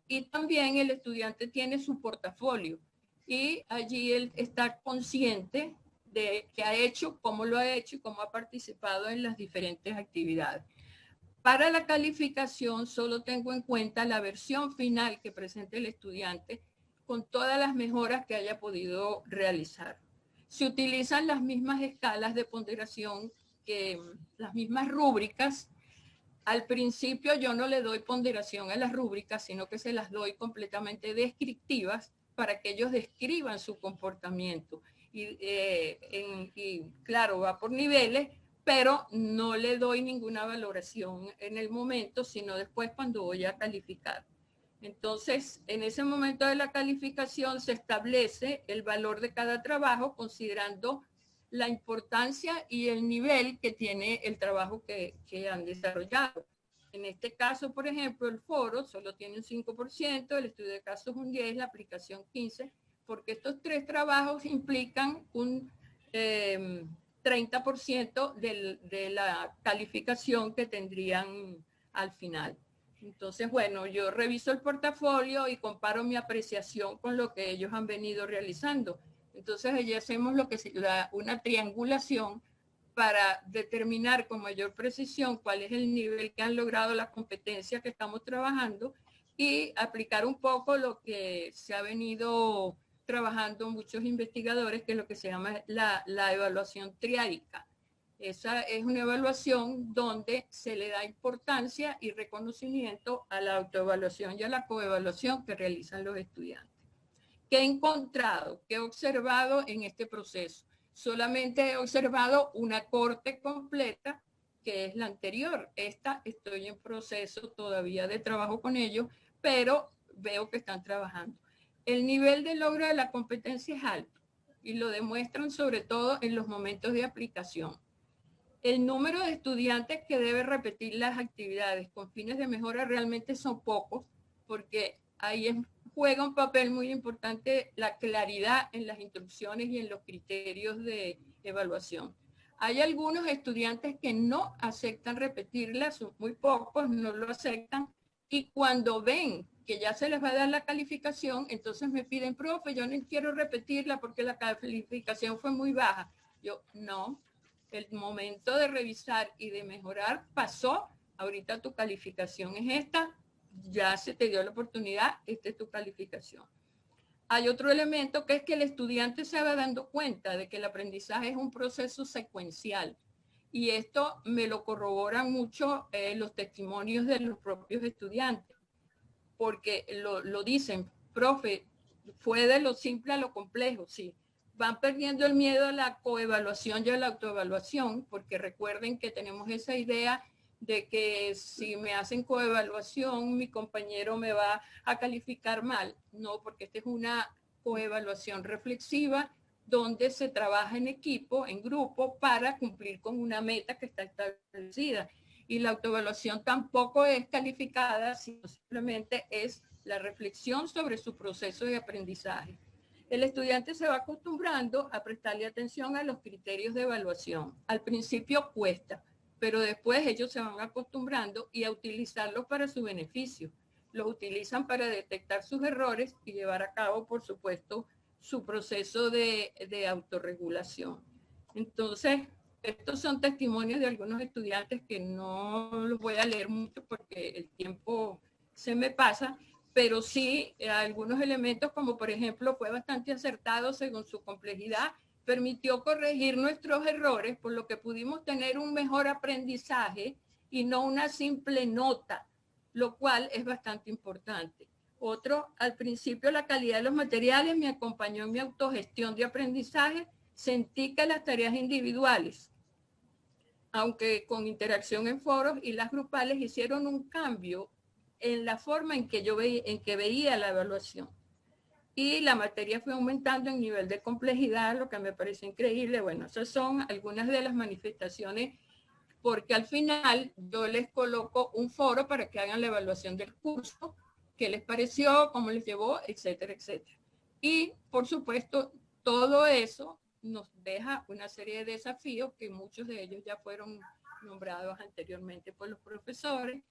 y también el estudiante tiene su portafolio y allí él está consciente de qué ha hecho, cómo lo ha hecho y cómo ha participado en las diferentes actividades. Para la calificación solo tengo en cuenta la versión final que presente el estudiante con todas las mejoras que haya podido realizar. Se utilizan las mismas escalas de ponderación, que las mismas rúbricas. Al principio yo no le doy ponderación a las rúbricas, sino que se las doy completamente descriptivas para que ellos describan su comportamiento. Y claro, va por niveles, pero no le doy ninguna valoración en el momento, sino después cuando voy a calificar. Entonces, en ese momento de la calificación se establece el valor de cada trabajo considerando la importancia y el nivel que tiene el trabajo que han desarrollado. En este caso, por ejemplo, el foro solo tiene un 5%, el estudio de casos un 10%, la aplicación 15%, porque estos 3 trabajos implican un 30% de la calificación que tendrían al final. Entonces, bueno, yo reviso el portafolio y comparo mi apreciación con lo que ellos han venido realizando. Entonces, allí hacemos una triangulación para determinar con mayor precisión cuál es el nivel que han logrado, la competencia que estamos trabajando, y aplicar un poco lo que se ha venido trabajando muchos investigadores, que es lo que se llama la evaluación triádica. Esa es una evaluación donde se le da importancia y reconocimiento a la autoevaluación y a la coevaluación que realizan los estudiantes. ¿Qué he encontrado? ¿Qué he observado en este proceso? Solamente he observado una corte completa, que es la anterior. Esta estoy en proceso todavía de trabajo con ellos, pero veo que están trabajando. El nivel de logro de la competencia es alto y lo demuestran sobre todo en los momentos de aplicación. El número de estudiantes que debe repetir las actividades con fines de mejora realmente son pocos, porque ahí juega un papel muy importante la claridad en las instrucciones y en los criterios de evaluación. Hay algunos estudiantes que no aceptan repetirlas, son muy pocos, no lo aceptan, y cuando ven que ya se les va a dar la calificación, entonces me piden, profe, yo no quiero repetirla porque la calificación fue muy baja. Yo, no. El momento de revisar y de mejorar pasó. Ahorita tu calificación es esta, ya se te dio la oportunidad, esta es tu calificación. Hay otro elemento, que es que el estudiante se va dando cuenta de que el aprendizaje es un proceso secuencial, y esto me lo corroboran mucho los testimonios de los propios estudiantes, porque lo dicen, profe, fue de lo simple a lo complejo, sí, van perdiendo el miedo a la coevaluación y a la autoevaluación, porque recuerden que tenemos esa idea de que si me hacen coevaluación, mi compañero me va a calificar mal. No, porque esta es una coevaluación reflexiva donde se trabaja en equipo, en grupo, para cumplir con una meta que está establecida. Y la autoevaluación tampoco es calificada, sino simplemente es la reflexión sobre su proceso de aprendizaje. El estudiante se va acostumbrando a prestarle atención a los criterios de evaluación. Al principio cuesta, pero después ellos se van acostumbrando y a utilizarlos para su beneficio. Los utilizan para detectar sus errores y llevar a cabo, por supuesto, su proceso de autorregulación. Entonces, estos son testimonios de algunos estudiantes que no los voy a leer mucho porque el tiempo se me pasa, pero sí algunos elementos, como por ejemplo fue bastante acertado según su complejidad, permitió corregir nuestros errores, por lo que pudimos tener un mejor aprendizaje y no una simple nota, lo cual es bastante importante. Otro, al principio la calidad de los materiales me acompañó en mi autogestión de aprendizaje. Sentí que las tareas individuales, aunque con interacción en foros y las grupales, hicieron un cambio en la forma en que yo veía la evaluación. Y la materia fue aumentando en nivel de complejidad, lo que me parece increíble. Bueno, esas son algunas de las manifestaciones, porque al final yo les coloco un foro para que hagan la evaluación del curso, qué les pareció, cómo les llevó, etcétera, etcétera. Y, por supuesto, todo eso nos deja una serie de desafíos que muchos de ellos ya fueron nombrados anteriormente por los profesores.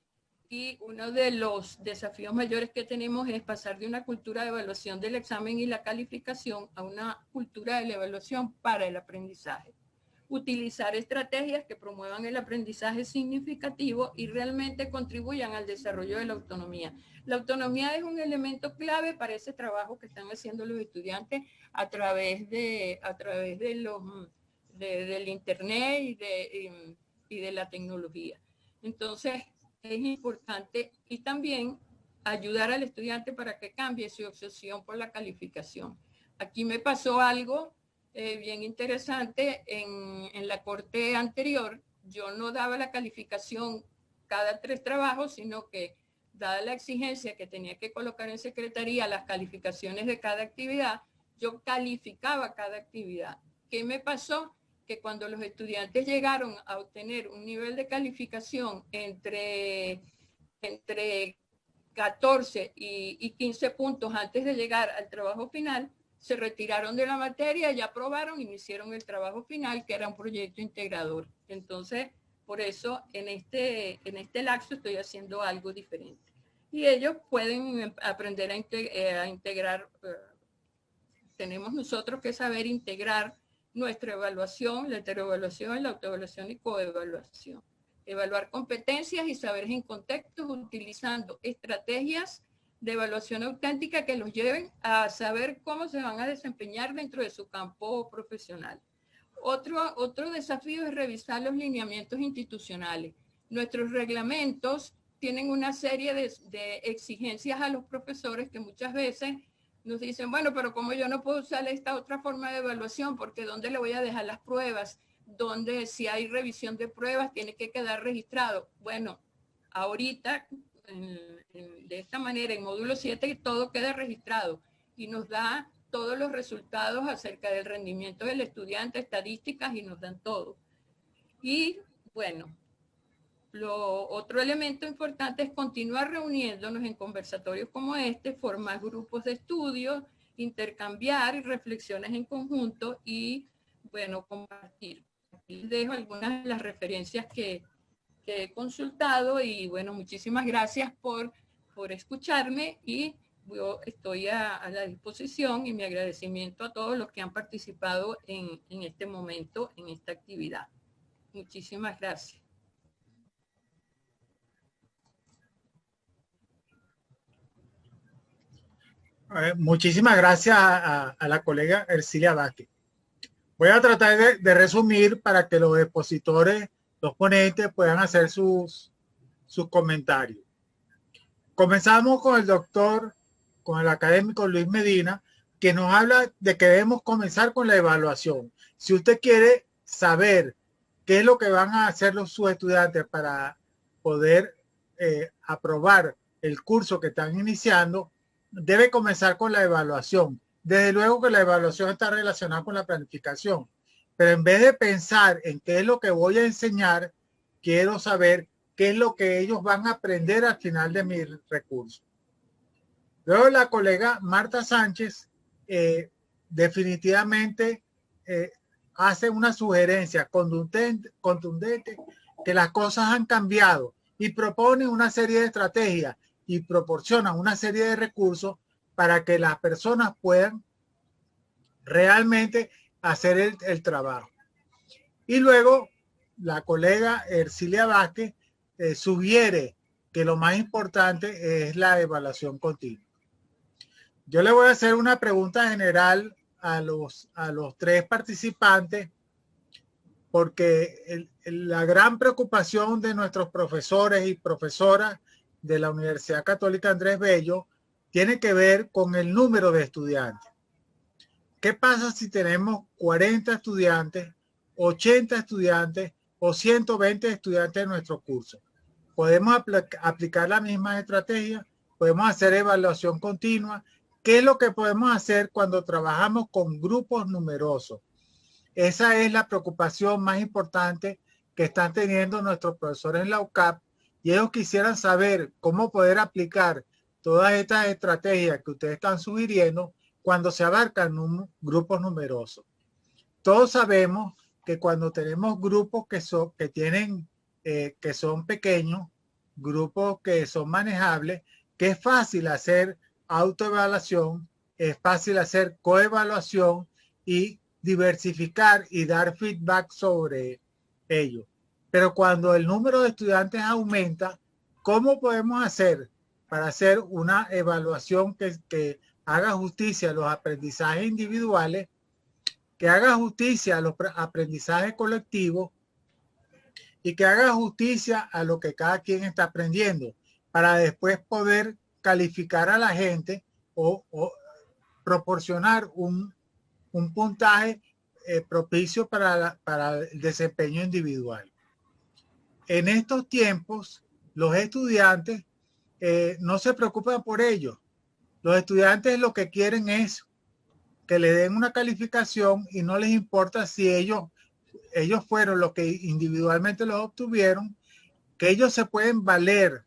Y uno de los desafíos mayores que tenemos es pasar de una cultura de evaluación del examen y la calificación a una cultura de la evaluación para el aprendizaje. Utilizar estrategias que promuevan el aprendizaje significativo y realmente contribuyan al desarrollo de la autonomía. La autonomía es un elemento clave para ese trabajo que están haciendo los estudiantes a través del internet y de la tecnología. Entonces, es importante y también ayudar al estudiante para que cambie su obsesión por la calificación. Aquí me pasó algo bien interesante en la corte anterior. Yo no daba la calificación cada 3 trabajos, sino que dada la exigencia que tenía que colocar en secretaría las calificaciones de cada actividad, yo calificaba cada actividad. ¿Qué me pasó? Que cuando los estudiantes llegaron a obtener un nivel de calificación entre 14 y 15 puntos antes de llegar al trabajo final, se retiraron de la materia, ya aprobaron y hicieron el trabajo final, que era un proyecto integrador. Entonces, por eso en este lapso estoy haciendo algo diferente. Y ellos pueden aprender a integrar. Tenemos nosotros que saber integrar nuestra evaluación, la heteroevaluación, la autoevaluación y coevaluación. Evaluar competencias y saberes en contextos utilizando estrategias de evaluación auténtica que los lleven a saber cómo se van a desempeñar dentro de su campo profesional. Otro desafío es revisar los lineamientos institucionales. Nuestros reglamentos tienen una serie de exigencias a los profesores que muchas veces nos dicen, bueno, pero como yo no puedo usar esta otra forma de evaluación, porque ¿dónde le voy a dejar las pruebas? Donde si hay revisión de pruebas tiene que quedar registrado. Bueno, ahorita de esta manera en módulo 7 todo queda registrado y nos da todos los resultados acerca del rendimiento del estudiante, estadísticas, y nos dan todo. Y bueno, otro elemento importante es continuar reuniéndonos en conversatorios como este, formar grupos de estudio, intercambiar reflexiones en conjunto y, bueno, compartir. Aquí dejo algunas de las referencias que he consultado y, bueno, muchísimas gracias por escucharme y yo estoy a la disposición, y mi agradecimiento a todos los que han participado en este momento, en esta actividad. Muchísimas gracias. Muchísimas gracias a la colega Ercilia Vázquez. Voy a tratar de resumir para que los expositores, los ponentes, puedan hacer sus comentarios. Comenzamos con el académico Luis Medina, que nos habla de que debemos comenzar con la evaluación. Si usted quiere saber qué es lo que van a hacer sus estudiantes para poder aprobar el curso que están iniciando, debe comenzar con la evaluación. Desde luego que la evaluación está relacionada con la planificación, pero en vez de pensar en qué es lo que voy a enseñar, quiero saber qué es lo que ellos van a aprender al final de mi recurso. Luego la colega Marta Sánchez definitivamente hace una sugerencia contundente que las cosas han cambiado y propone una serie de estrategias y proporciona una serie de recursos para que las personas puedan realmente hacer el trabajo. Y luego la colega Ercilia Vázquez sugiere que lo más importante es la evaluación continua. Yo le voy a hacer una pregunta general a los tres participantes, porque la gran preocupación de nuestros profesores y profesoras de la Universidad Católica Andrés Bello tiene que ver con el número de estudiantes. ¿Qué pasa si tenemos 40 estudiantes, 80 estudiantes o 120 estudiantes en nuestro curso? ¿Podemos aplicar la misma estrategia? ¿Podemos hacer evaluación continua? ¿Qué es lo que podemos hacer cuando trabajamos con grupos numerosos? Esa es la preocupación más importante que están teniendo nuestros profesores en la UCAP, y ellos quisieran saber cómo poder aplicar todas estas estrategias que ustedes están sugiriendo cuando se abarcan grupos numerosos. Todos sabemos que cuando tenemos grupos que son pequeños, grupos que son manejables, que es fácil hacer autoevaluación, es fácil hacer coevaluación y diversificar y dar feedback sobre ello. Pero cuando el número de estudiantes aumenta, ¿cómo podemos hacer para hacer una evaluación que haga justicia a los aprendizajes individuales, que haga justicia a los aprendizajes colectivos y que haga justicia a lo que cada quien está aprendiendo, para después poder calificar a la gente o proporcionar un puntaje propicio para el desempeño individual? En estos tiempos, los estudiantes no se preocupan por ello. Los estudiantes lo que quieren es que le den una calificación y no les importa si ellos fueron los que individualmente los obtuvieron, que ellos se pueden valer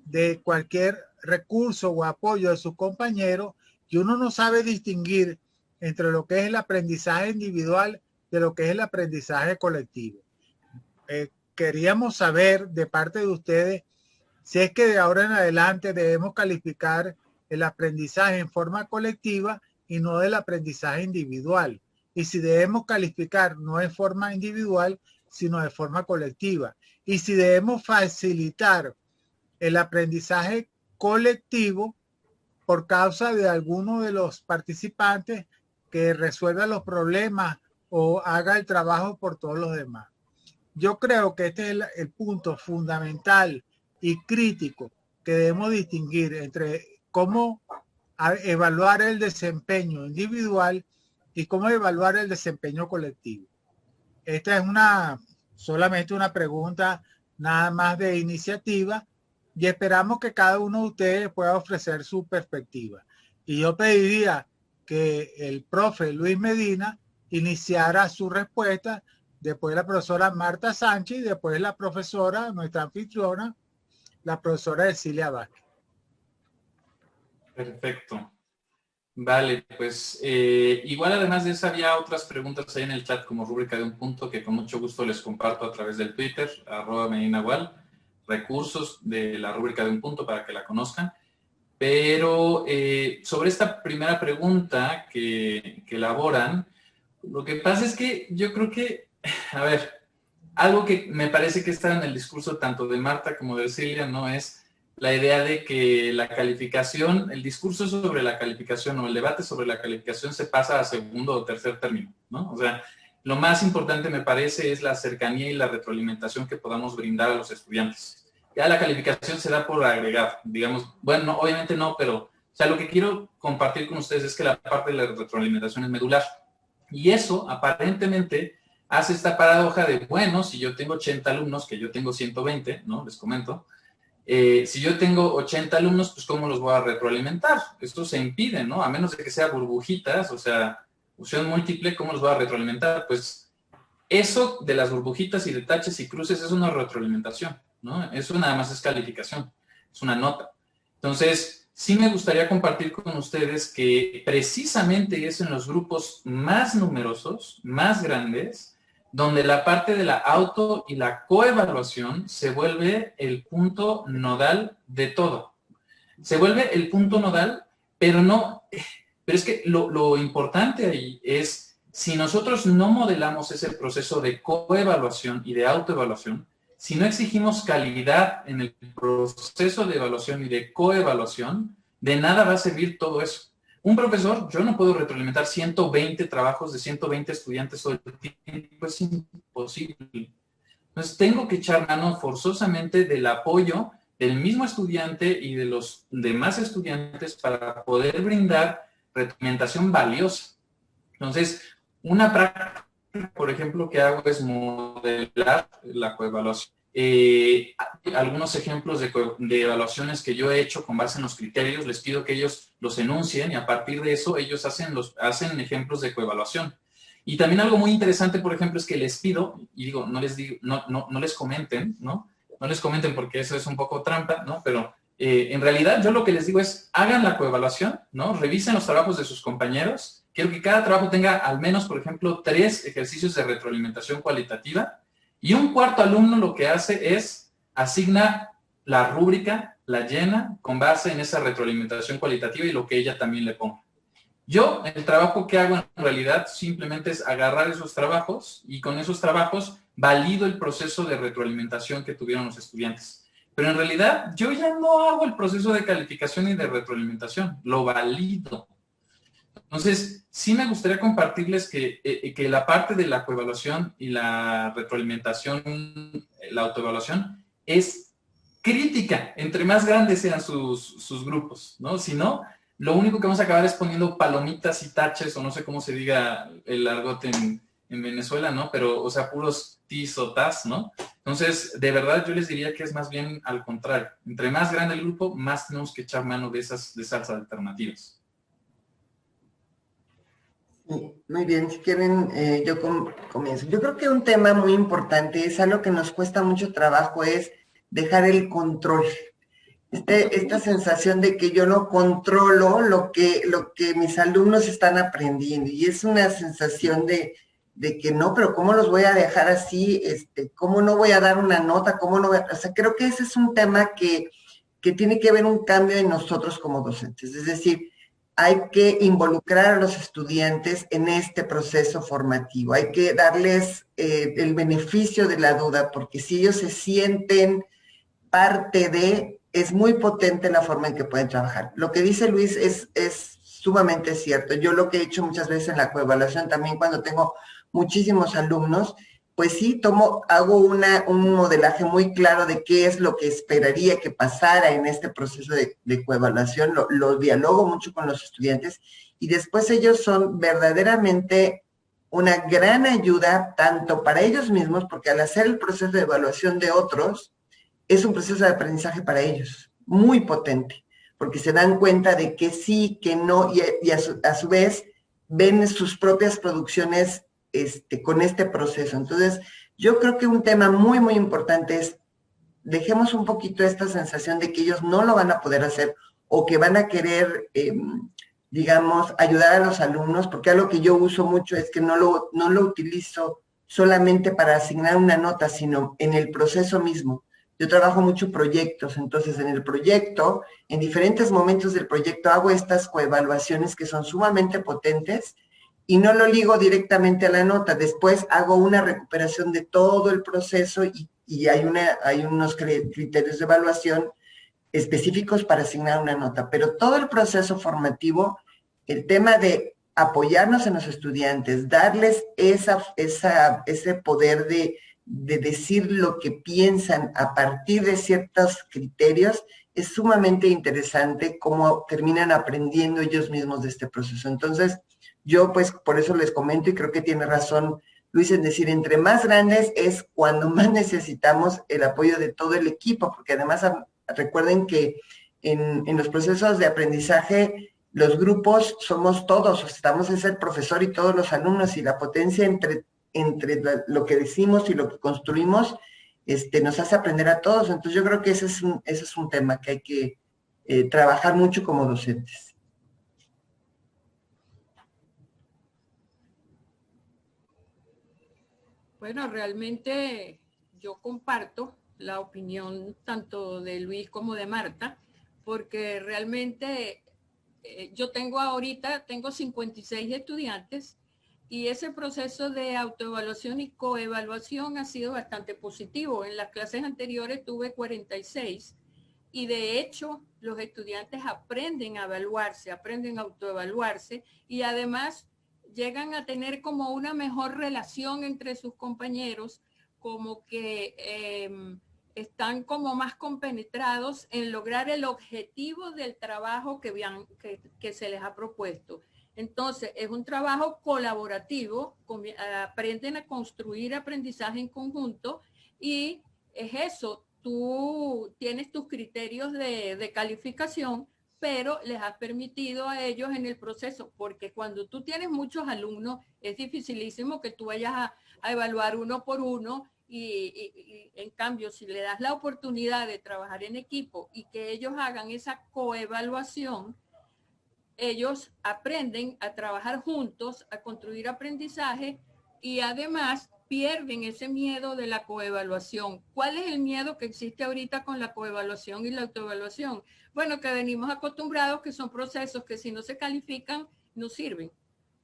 de cualquier recurso o apoyo de sus compañeros, y uno no sabe distinguir entre lo que es el aprendizaje individual de lo que es el aprendizaje colectivo. Queríamos saber de parte de ustedes si es que de ahora en adelante debemos calificar el aprendizaje en forma colectiva y no del aprendizaje individual, y si debemos calificar no en forma individual sino de forma colectiva, y si debemos facilitar el aprendizaje colectivo por causa de alguno de los participantes que resuelva los problemas o haga el trabajo por todos los demás. Yo creo que este es el punto fundamental y crítico que debemos distinguir entre cómo evaluar el desempeño individual y cómo evaluar el desempeño colectivo. Esta es solamente una pregunta nada más de iniciativa, y esperamos que cada uno de ustedes pueda ofrecer su perspectiva. Y yo pediría que el profe Luis Medina iniciara su respuesta, después la profesora Marta Sánchez y después la profesora, nuestra anfitriona, la profesora Ercilia Vázquez. Perfecto. Vale, pues igual además de eso había otras preguntas ahí en el chat como rúbrica de un punto que con mucho gusto les comparto a través del Twitter, @medinagual, recursos de la rúbrica de un punto para que la conozcan. Pero sobre esta primera pregunta que elaboran, lo que pasa es que yo creo que, a ver, algo que me parece que está en el discurso tanto de Marta como de Ercilia, ¿no? Es la idea de que la calificación, el discurso sobre la calificación o el debate sobre la calificación se pasa a segundo o tercer término, ¿no? O sea, lo más importante me parece es la cercanía y la retroalimentación que podamos brindar a los estudiantes. Ya la calificación se da por agregado, digamos, bueno, obviamente no, pero O sea, lo que quiero compartir con ustedes es que la parte de la retroalimentación es medular. Y eso, aparentemente, hace esta paradoja de, bueno, si yo tengo 80 alumnos, que yo tengo 120, ¿no? Les comento. Si yo tengo 80 alumnos, pues ¿cómo los voy a retroalimentar? Esto se impide, ¿no? A menos de que sea burbujitas, o sea, fusión múltiple, ¿cómo los voy a retroalimentar? Pues eso de las burbujitas y de taches y cruces es una retroalimentación, ¿no? Eso nada más es calificación, es una nota. Entonces, sí me gustaría compartir con ustedes que precisamente es en los grupos más numerosos, más grandes, donde la parte de la auto y la coevaluación se vuelve el punto nodal de todo. Se vuelve el punto nodal, pero es que lo importante ahí es, si nosotros no modelamos ese proceso de coevaluación y de autoevaluación, si no exigimos calidad en el proceso de evaluación y de coevaluación, de nada va a servir todo eso. Un profesor, yo no puedo retroalimentar 120 trabajos de 120 estudiantes todo el tiempo, es imposible. Entonces, tengo que echar mano forzosamente del apoyo del mismo estudiante y de los demás estudiantes para poder brindar retroalimentación valiosa. Entonces, una práctica, por ejemplo, que hago es modelar la coevaluación. Algunos ejemplos de evaluaciones que yo he hecho con base en los criterios, les pido que ellos los enuncien y a partir de eso ellos hacen ejemplos de coevaluación. Y también algo muy interesante, por ejemplo, es que les pido, y digo, no les comenten, ¿no? No les comenten porque eso es un poco trampa, ¿no? Pero en realidad yo lo que les digo es, hagan la coevaluación, ¿no? Revisen los trabajos de sus compañeros. Quiero que cada trabajo tenga al menos, por ejemplo, 3 ejercicios de retroalimentación cualitativa. Y un cuarto alumno lo que hace es asigna la rúbrica, la llena, con base en esa retroalimentación cualitativa y lo que ella también le ponga. Yo, el trabajo que hago en realidad simplemente es agarrar esos trabajos y con esos trabajos valido el proceso de retroalimentación que tuvieron los estudiantes. Pero en realidad yo ya no hago el proceso de calificación y de retroalimentación, lo valido. Entonces, sí me gustaría compartirles que la parte de la coevaluación y la retroalimentación, la autoevaluación, es crítica, entre más grandes sean sus grupos, ¿no? Si no, lo único que vamos a acabar es poniendo palomitas y taches, o no sé cómo se diga el argot en Venezuela, ¿no? Pero, o sea, puros tis o tas, ¿no? Entonces, de verdad, yo les diría que es más bien al contrario. Entre más grande el grupo, más tenemos que echar mano de esas alternativas. Muy bien, si quieren, yo comienzo. Yo creo que un tema muy importante, es algo que nos cuesta mucho trabajo, es dejar el control. Esta sensación de que yo no controlo lo que mis alumnos están aprendiendo. Y es una sensación de que no, pero ¿cómo los voy a dejar así? ¿Cómo no voy a dar una nota? ¿Cómo no voy a...? O sea, creo que ese es un tema que tiene que haber un cambio en nosotros como docentes. Es decir, hay que involucrar a los estudiantes en este proceso formativo. Hay que darles el beneficio de la duda, porque si ellos se sienten parte de, es muy potente la forma en que pueden trabajar. Lo que dice Luis es sumamente cierto. Yo lo que he hecho muchas veces en la coevaluación, también cuando tengo muchísimos alumnos, pues sí, hago un modelaje muy claro de qué es lo que esperaría que pasara en este proceso de coevaluación, lo dialogo mucho con los estudiantes y después ellos son verdaderamente una gran ayuda tanto para ellos mismos, porque al hacer el proceso de evaluación de otros, es un proceso de aprendizaje para ellos, muy potente, porque se dan cuenta de que sí, que no, y a su vez ven sus propias producciones con este proceso. Entonces, yo creo que un tema muy, muy importante es, dejemos un poquito esta sensación de que ellos no lo van a poder hacer o que van a querer, digamos, ayudar a los alumnos, porque algo que yo uso mucho es que no lo utilizo solamente para asignar una nota, sino en el proceso mismo. Yo trabajo mucho proyectos, entonces en el proyecto, en diferentes momentos del proyecto, hago estas coevaluaciones que son sumamente potentes y no lo ligo directamente a la nota. Después hago una recuperación de todo el proceso y hay unos criterios de evaluación específicos para asignar una nota. Pero todo el proceso formativo, el tema de apoyarnos en los estudiantes, darles ese poder de de decir lo que piensan a partir de ciertos criterios, es sumamente interesante cómo terminan aprendiendo ellos mismos de este proceso. Entonces, yo pues por eso les comento, y creo que tiene razón Luis en decir, entre más grandes es cuando más necesitamos el apoyo de todo el equipo, porque además recuerden que en los procesos de aprendizaje, los grupos somos todos, estamos es el profesor y todos los alumnos, y la potencia entre lo que decimos y lo que construimos nos hace aprender a todos. Entonces yo creo que ese es un tema que hay que trabajar mucho como docentes. Bueno, realmente yo comparto la opinión tanto de Luis como de Marta, porque realmente yo tengo 56 estudiantes, y ese proceso de autoevaluación y coevaluación ha sido bastante positivo. En las clases anteriores tuve 46, y de hecho los estudiantes aprenden a evaluarse, aprenden a autoevaluarse, y además llegan a tener como una mejor relación entre sus compañeros, como que están como más compenetrados en lograr el objetivo del trabajo que se les ha propuesto. Entonces, es un trabajo colaborativo, aprenden a construir aprendizaje en conjunto, y es eso, tú tienes tus criterios de calificación, pero les has permitido a ellos en el proceso, porque cuando tú tienes muchos alumnos, es dificilísimo que tú vayas a evaluar uno por uno, y en cambio, si le das la oportunidad de trabajar en equipo y que ellos hagan esa coevaluación, ellos aprenden a trabajar juntos, a construir aprendizaje, y además pierden ese miedo de la coevaluación. ¿Cuál es el miedo que existe ahorita con la coevaluación y la autoevaluación? Bueno, que venimos acostumbrados que son procesos que si no se califican, no sirven.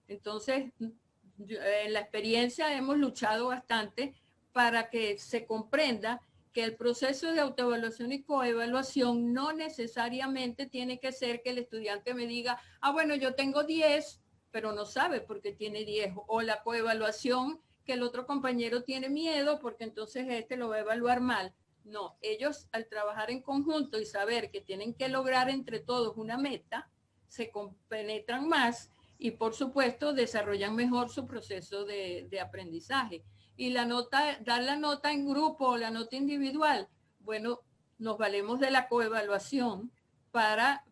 Entonces, en la experiencia hemos luchado bastante para que se comprenda que el proceso de autoevaluación y coevaluación no necesariamente tiene que ser que el estudiante me diga, bueno, yo tengo 10, pero no sabe por qué tiene 10, o la coevaluación, que el otro compañero tiene miedo porque entonces este lo va a evaluar mal. No, ellos al trabajar en conjunto y saber que tienen que lograr entre todos una meta, se compenetran más y por supuesto desarrollan mejor su proceso de aprendizaje. Y la nota, dar la nota en grupo o la nota individual, bueno, nos valemos de la coevaluación para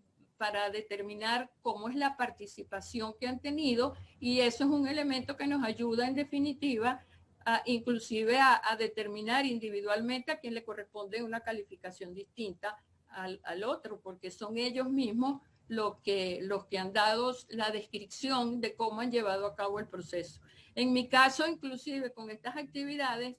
determinar cómo es la participación que han tenido, y eso es un elemento que nos ayuda en definitiva inclusive a determinar individualmente a quién le corresponde una calificación distinta al otro, porque son ellos mismos los que han dado la descripción de cómo han llevado a cabo el proceso. En mi caso, inclusive con estas actividades,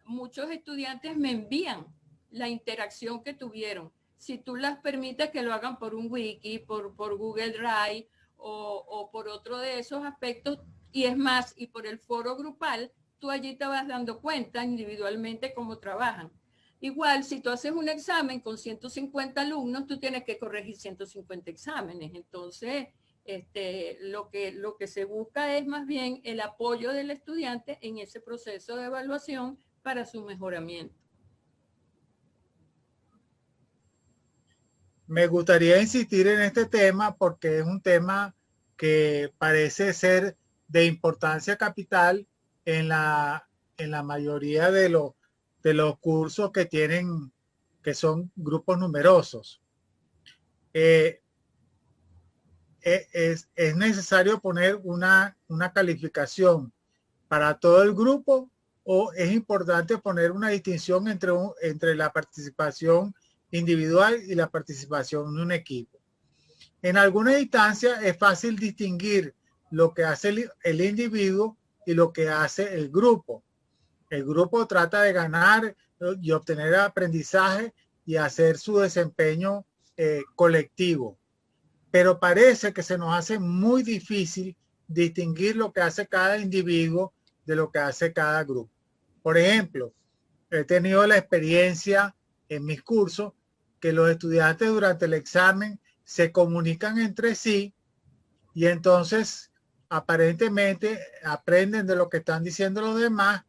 muchos estudiantes me envían la interacción que tuvieron. Si tú las permites que lo hagan por un wiki, por Google Drive o por otro de esos aspectos, y es más, y por el foro grupal, tú allí te vas dando cuenta individualmente cómo trabajan. Igual, si tú haces un examen con 150 alumnos, tú tienes que corregir 150 exámenes. Entonces, lo que se busca es más bien el apoyo del estudiante en ese proceso de evaluación para su mejoramiento. Me gustaría insistir en este tema porque es un tema que parece ser de importancia capital en la mayoría de los cursos que tienen, que son grupos numerosos. Es necesario poner una calificación para todo el grupo, o es importante poner una distinción entre la participación individual y la participación en un equipo. En algunas instancias es fácil distinguir lo que hace el individuo y lo que hace el grupo. El grupo trata de ganar y obtener aprendizaje y hacer su desempeño colectivo. Pero parece que se nos hace muy difícil distinguir lo que hace cada individuo de lo que hace cada grupo. Por ejemplo, he tenido la experiencia en mis cursos que los estudiantes durante el examen se comunican entre sí y entonces aparentemente aprenden de lo que están diciendo los demás,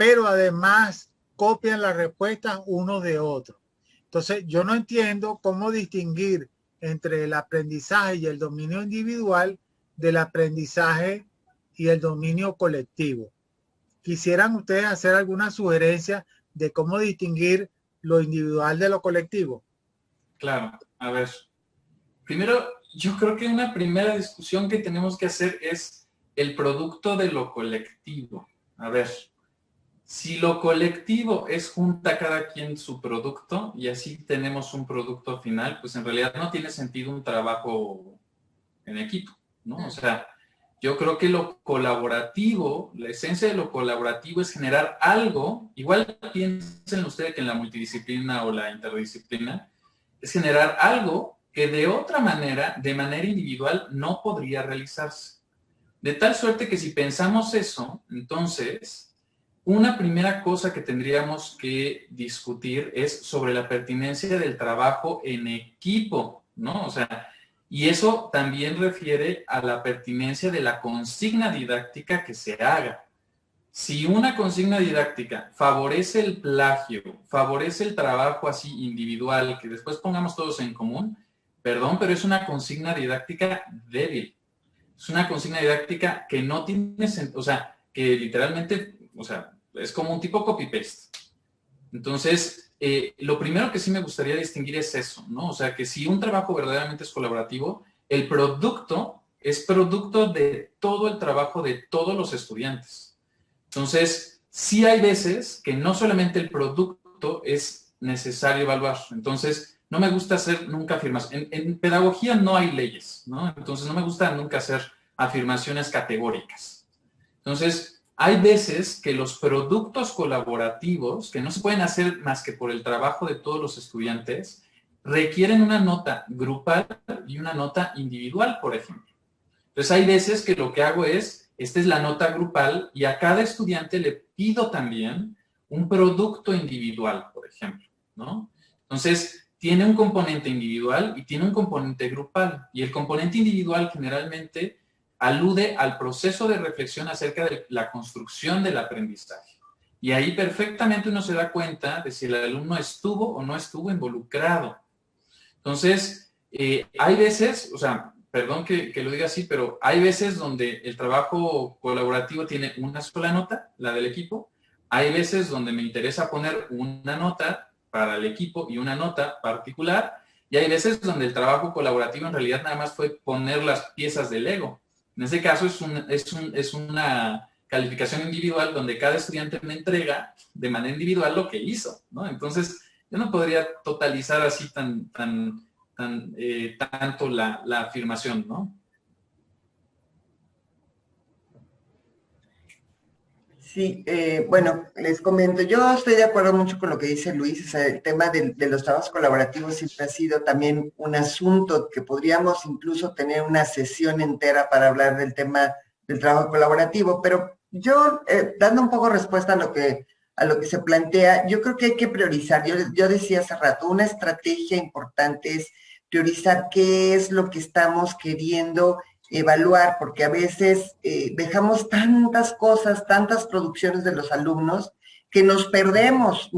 pero además copian las respuestas unos de otros. Entonces, yo no entiendo cómo distinguir entre el aprendizaje y el dominio individual del aprendizaje y el dominio colectivo. ¿Quisieran ustedes hacer alguna sugerencia de cómo distinguir lo individual de lo colectivo? Claro, a ver. Primero, yo creo que una primera discusión que tenemos que hacer es el producto de lo colectivo. A ver, si lo colectivo es junta cada quien su producto y así tenemos un producto final, pues en realidad no tiene sentido un trabajo en equipo, ¿no? O sea, yo creo que lo colaborativo, la esencia de lo colaborativo es generar algo, igual piensen ustedes que en la multidisciplina o la interdisciplina, es generar algo que de otra manera, de manera individual, no podría realizarse. De tal suerte que si pensamos eso, entonces, una primera cosa que tendríamos que discutir es sobre la pertinencia del trabajo en equipo, ¿no? O sea, y eso también refiere a la pertinencia de la consigna didáctica que se haga. Si una consigna didáctica favorece el plagio, favorece el trabajo así individual, que después pongamos todos en común, perdón, pero es una consigna didáctica débil. Es una consigna didáctica que no tiene sentido, o sea, que literalmente, o sea, es como un tipo copy-paste. Entonces, lo primero que sí me gustaría distinguir es eso, ¿no? O sea, que si un trabajo verdaderamente es colaborativo, el producto es producto de todo el trabajo de todos los estudiantes. Entonces, sí hay veces que no solamente el producto es necesario evaluar. Entonces, no me gusta hacer nunca afirmaciones. En pedagogía no hay leyes, ¿no? Entonces, no me gusta nunca hacer afirmaciones categóricas. Entonces, hay veces que los productos colaborativos, que no se pueden hacer más que por el trabajo de todos los estudiantes, requieren una nota grupal y una nota individual, por ejemplo. Entonces, hay veces que lo que hago es, esta es la nota grupal y a cada estudiante le pido también un producto individual, por ejemplo, ¿no? Entonces, tiene un componente individual y tiene un componente grupal. Y el componente individual generalmente alude al proceso de reflexión acerca de la construcción del aprendizaje. Y ahí perfectamente uno se da cuenta de si el alumno estuvo o no estuvo involucrado. Entonces, hay veces, o sea, perdón que lo diga así, pero hay veces donde el trabajo colaborativo tiene una sola nota, la del equipo. Hay veces donde me interesa poner una nota para el equipo y una nota particular. Y hay veces donde el trabajo colaborativo en realidad nada más fue poner las piezas del Lego. En ese caso es una calificación individual donde cada estudiante me entrega de manera individual lo que hizo, ¿no? Entonces, yo no podría totalizar así tanto la afirmación, ¿no? Sí, bueno, les comento, yo estoy de acuerdo mucho con lo que dice Luis, o sea, el tema de los trabajos colaborativos siempre ha sido también un asunto que podríamos incluso tener una sesión entera para hablar del tema del trabajo colaborativo, pero yo, dando un poco respuesta a lo que se plantea, yo creo que hay que priorizar, yo decía hace rato, una estrategia importante es priorizar qué es lo que estamos queriendo evaluar, porque a veces dejamos tantas cosas, tantas producciones de los alumnos, que nos perdemos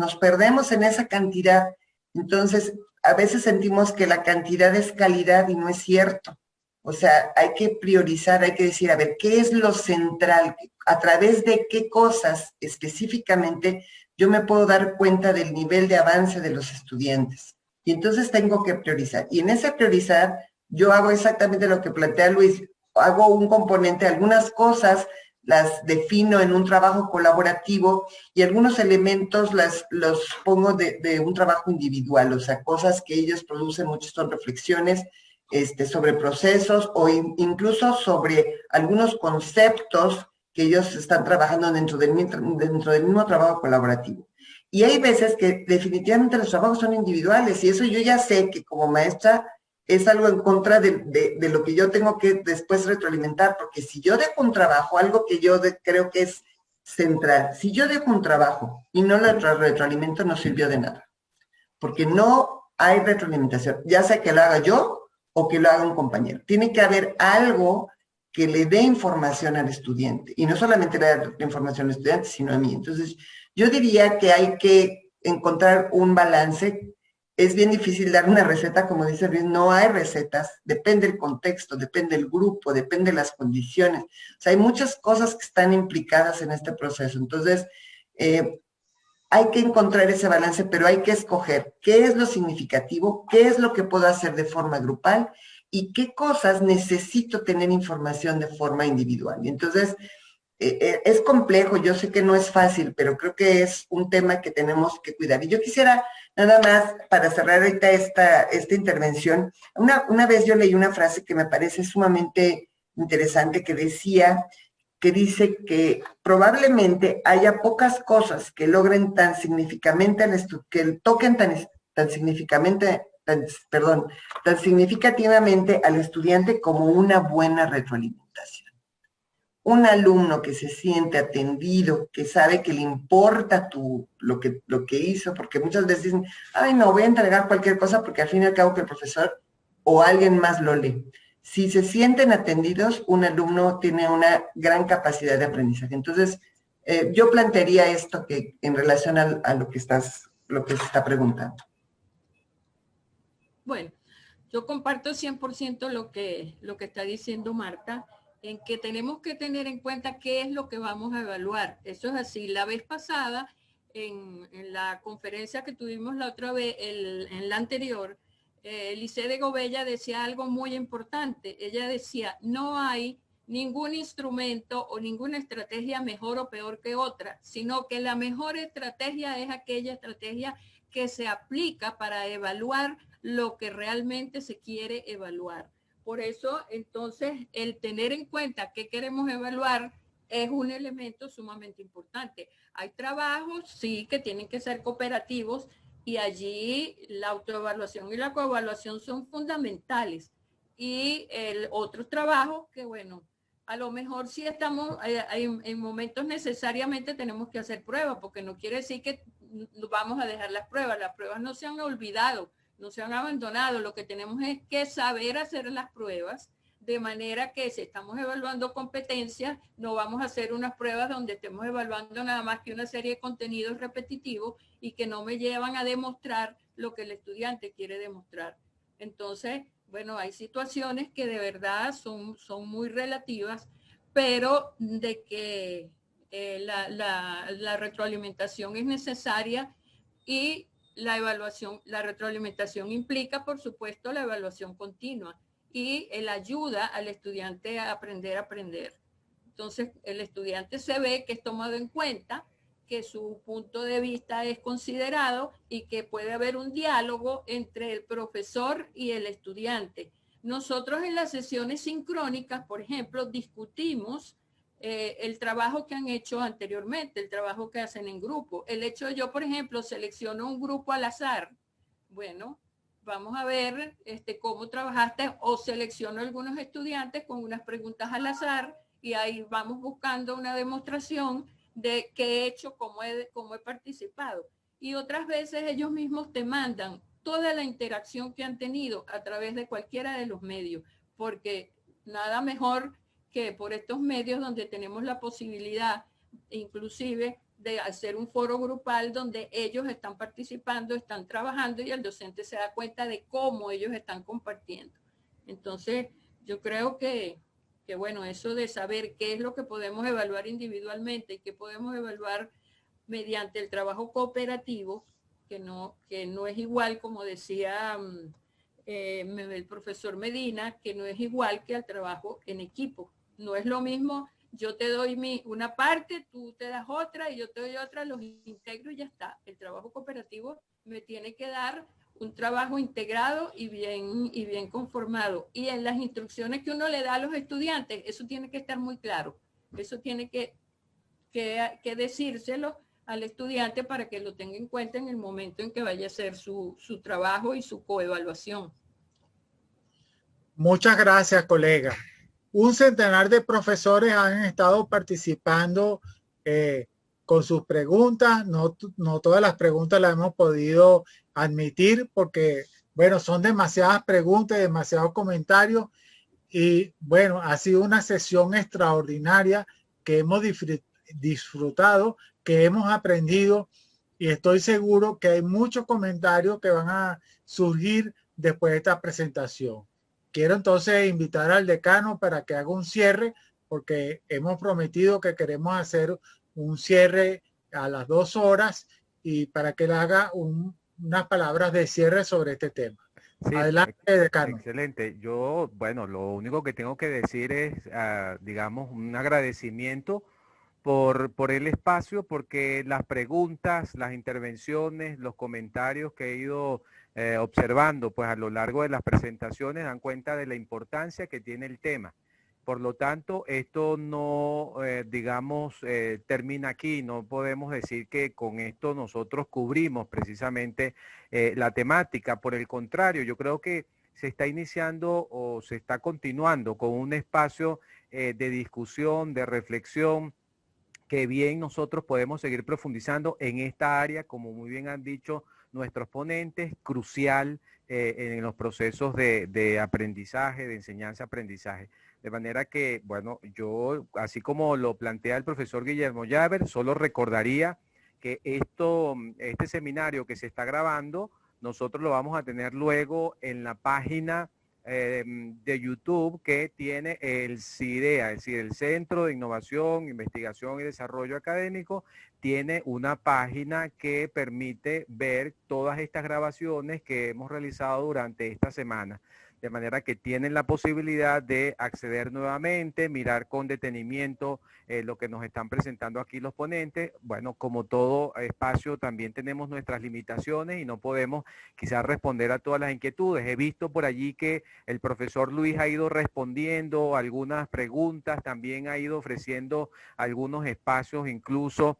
en esa cantidad. Entonces, a veces sentimos que la cantidad es calidad y no es cierto. O sea, hay que priorizar, hay que decir, a ver, ¿qué es lo central? ¿A través de qué cosas específicamente yo me puedo dar cuenta del nivel de avance de los estudiantes? Y entonces tengo que priorizar. Y en ese priorizar, yo hago exactamente lo que plantea Luis, hago un componente, algunas cosas las defino en un trabajo colaborativo y algunos elementos los pongo de un trabajo individual, o sea, cosas que ellos producen, muchas son reflexiones sobre procesos o incluso sobre algunos conceptos que ellos están trabajando dentro del mismo trabajo colaborativo. Y hay veces que definitivamente los trabajos son individuales y eso yo ya sé que como maestra es algo en contra de lo que yo tengo que después retroalimentar, porque si yo dejo un trabajo, algo que yo creo que es central, si yo dejo un trabajo y no lo retroalimento, no sirvió de nada, porque no hay retroalimentación, ya sea que lo haga yo o que lo haga un compañero. Tiene que haber algo que le dé información al estudiante. Y no solamente le da información al estudiante, sino a mí. Entonces, yo diría que hay que encontrar un balance. Es bien difícil dar una receta, como dice Luis, no hay recetas, depende del contexto, depende del grupo, depende de las condiciones. O sea, hay muchas cosas que están implicadas en este proceso. Entonces, hay que encontrar ese balance, pero hay que escoger qué es lo significativo, qué es lo que puedo hacer de forma grupal y qué cosas necesito tener información de forma individual. Y entonces, es complejo, yo sé que no es fácil, pero creo que es un tema que tenemos que cuidar. Y yo quisiera, nada más, para cerrar ahorita esta intervención, una vez yo leí una frase que me parece sumamente interesante que dice que probablemente haya pocas cosas que logren tan significativamente, que toquen tan significativamente al estudiante como una buena retroalimentación. Un alumno que se siente atendido, que sabe que le importa lo que hizo, porque muchas veces dicen, ay, no, voy a entregar cualquier cosa porque al fin y al cabo que el profesor o alguien más lo lee. Si se sienten atendidos, un alumno tiene una gran capacidad de aprendizaje. Entonces, yo plantearía esto que en relación a lo que se está preguntando. Bueno, yo comparto 100% lo que está diciendo Marta, en que tenemos que tener en cuenta qué es lo que vamos a evaluar. Eso es así. La vez pasada, en la conferencia que tuvimos la otra vez, en la anterior, Lice de Gobella decía algo muy importante. Ella decía, no hay ningún instrumento o ninguna estrategia mejor o peor que otra, sino que la mejor estrategia es aquella estrategia que se aplica para evaluar lo que realmente se quiere evaluar. Por eso, entonces, el tener en cuenta qué queremos evaluar es un elemento sumamente importante. Hay trabajos, sí, que tienen que ser cooperativos, y allí la autoevaluación y la coevaluación son fundamentales. Y otros trabajos que, bueno, a lo mejor sí estamos, en momentos necesariamente tenemos que hacer pruebas, porque no quiere decir que vamos a dejar las pruebas no se han olvidado, no se han abandonado. Lo que tenemos es que saber hacer las pruebas, de manera que si estamos evaluando competencias, no vamos a hacer unas pruebas donde estemos evaluando nada más que una serie de contenidos repetitivos y que no me llevan a demostrar lo que el estudiante quiere demostrar. Entonces, bueno, hay situaciones que de verdad son muy relativas, pero de que la retroalimentación es necesaria, y la retroalimentación implica, por supuesto, la evaluación continua y el ayuda al estudiante a aprender. Entonces, el estudiante se ve que es tomado en cuenta, que su punto de vista es considerado y que puede haber un diálogo entre el profesor y el estudiante. Nosotros en las sesiones sincrónicas, por ejemplo, discutimos el trabajo que han hecho anteriormente, el trabajo que hacen en grupo. El hecho de yo, por ejemplo, selecciono un grupo al azar. Bueno, vamos a ver cómo trabajaste, o selecciono algunos estudiantes con unas preguntas al azar y ahí vamos buscando una demostración de qué he hecho, cómo he participado. Y otras veces ellos mismos te mandan toda la interacción que han tenido a través de cualquiera de los medios, porque nada mejor que por estos medios donde tenemos la posibilidad inclusive de hacer un foro grupal donde ellos están participando, están trabajando, y el docente se da cuenta de cómo ellos están compartiendo. Entonces, yo creo que bueno, eso de saber qué es lo que podemos evaluar individualmente y qué podemos evaluar mediante el trabajo cooperativo, que no es igual, como decía el profesor Medina, que no es igual que al trabajo en equipo. No es lo mismo, yo te doy una parte, tú te das otra y yo te doy otra, los integro y ya está. El trabajo cooperativo me tiene que dar un trabajo integrado y bien conformado. Y en las instrucciones que uno le da a los estudiantes, eso tiene que estar muy claro. Eso tiene que decírselo al estudiante para que lo tenga en cuenta en el momento en que vaya a hacer su trabajo y su coevaluación. Muchas gracias, colega. Un centenar de profesores han estado participando con sus preguntas. No todas las preguntas las hemos podido admitir porque, bueno, son demasiadas preguntas, demasiados comentarios. Y bueno, ha sido una sesión extraordinaria que hemos disfrutado, que hemos aprendido y estoy seguro que hay muchos comentarios que van a surgir después de esta presentación. Quiero entonces invitar al decano para que haga un cierre, porque hemos prometido que queremos hacer un cierre a las 2 horas y para que él haga unas palabras de cierre sobre este tema. Sí, Adelante, decano. excelente. Yo, bueno, lo único que tengo que decir es, digamos, un agradecimiento por el espacio, porque las preguntas, las intervenciones, los comentarios que he ido observando pues a lo largo de las presentaciones dan cuenta de la importancia que tiene el tema. Por lo tanto, esto no, digamos, termina aquí. No podemos decir que con esto nosotros cubrimos precisamente la temática. Por el contrario, yo creo que se está iniciando o se está continuando con un espacio de discusión, de reflexión, que bien nosotros podemos seguir profundizando en esta área, como muy bien han dicho nuestros ponentes, crucial en los procesos de aprendizaje, de enseñanza-aprendizaje. De manera que, bueno, yo, así como lo plantea el profesor Guillermo Llaver, solo recordaría que este seminario que se está grabando, nosotros lo vamos a tener luego en la página de YouTube que tiene el CIDEA, es decir, el Centro de Innovación, Investigación y Desarrollo Académico, tiene una página que permite ver todas estas grabaciones que hemos realizado durante esta semana. De manera que tienen la posibilidad de acceder nuevamente, mirar con detenimiento lo que nos están presentando aquí los ponentes. Bueno, como todo espacio, también tenemos nuestras limitaciones y no podemos quizás responder a todas las inquietudes. He visto por allí que el profesor Luis ha ido respondiendo algunas preguntas, también ha ido ofreciendo algunos espacios, incluso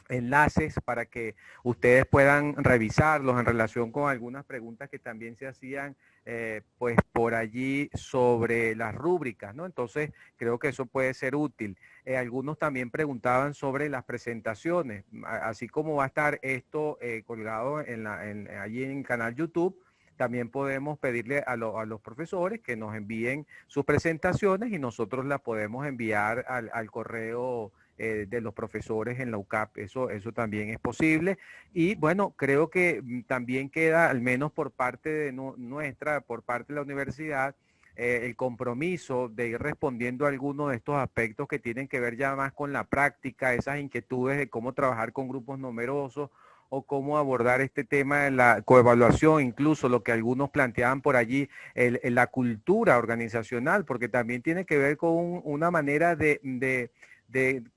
enlaces para que ustedes puedan revisarlos en relación con algunas preguntas que también se hacían pues por allí sobre las rúbricas, ¿no? Entonces creo que eso puede ser útil. Algunos también preguntaban sobre las presentaciones, así como va a estar esto colgado allí en el canal YouTube. También podemos pedirle a los profesores que nos envíen sus presentaciones y nosotros las podemos enviar al correo de los profesores en la UCAP. Eso también es posible. Y bueno, creo que también queda, al menos por parte de nuestra, por parte de la universidad, el compromiso de ir respondiendo a algunos de estos aspectos que tienen que ver ya más con la práctica, esas inquietudes de cómo trabajar con grupos numerosos o cómo abordar este tema de la coevaluación, incluso lo que algunos planteaban por allí, la cultura organizacional, porque también tiene que ver con una manera de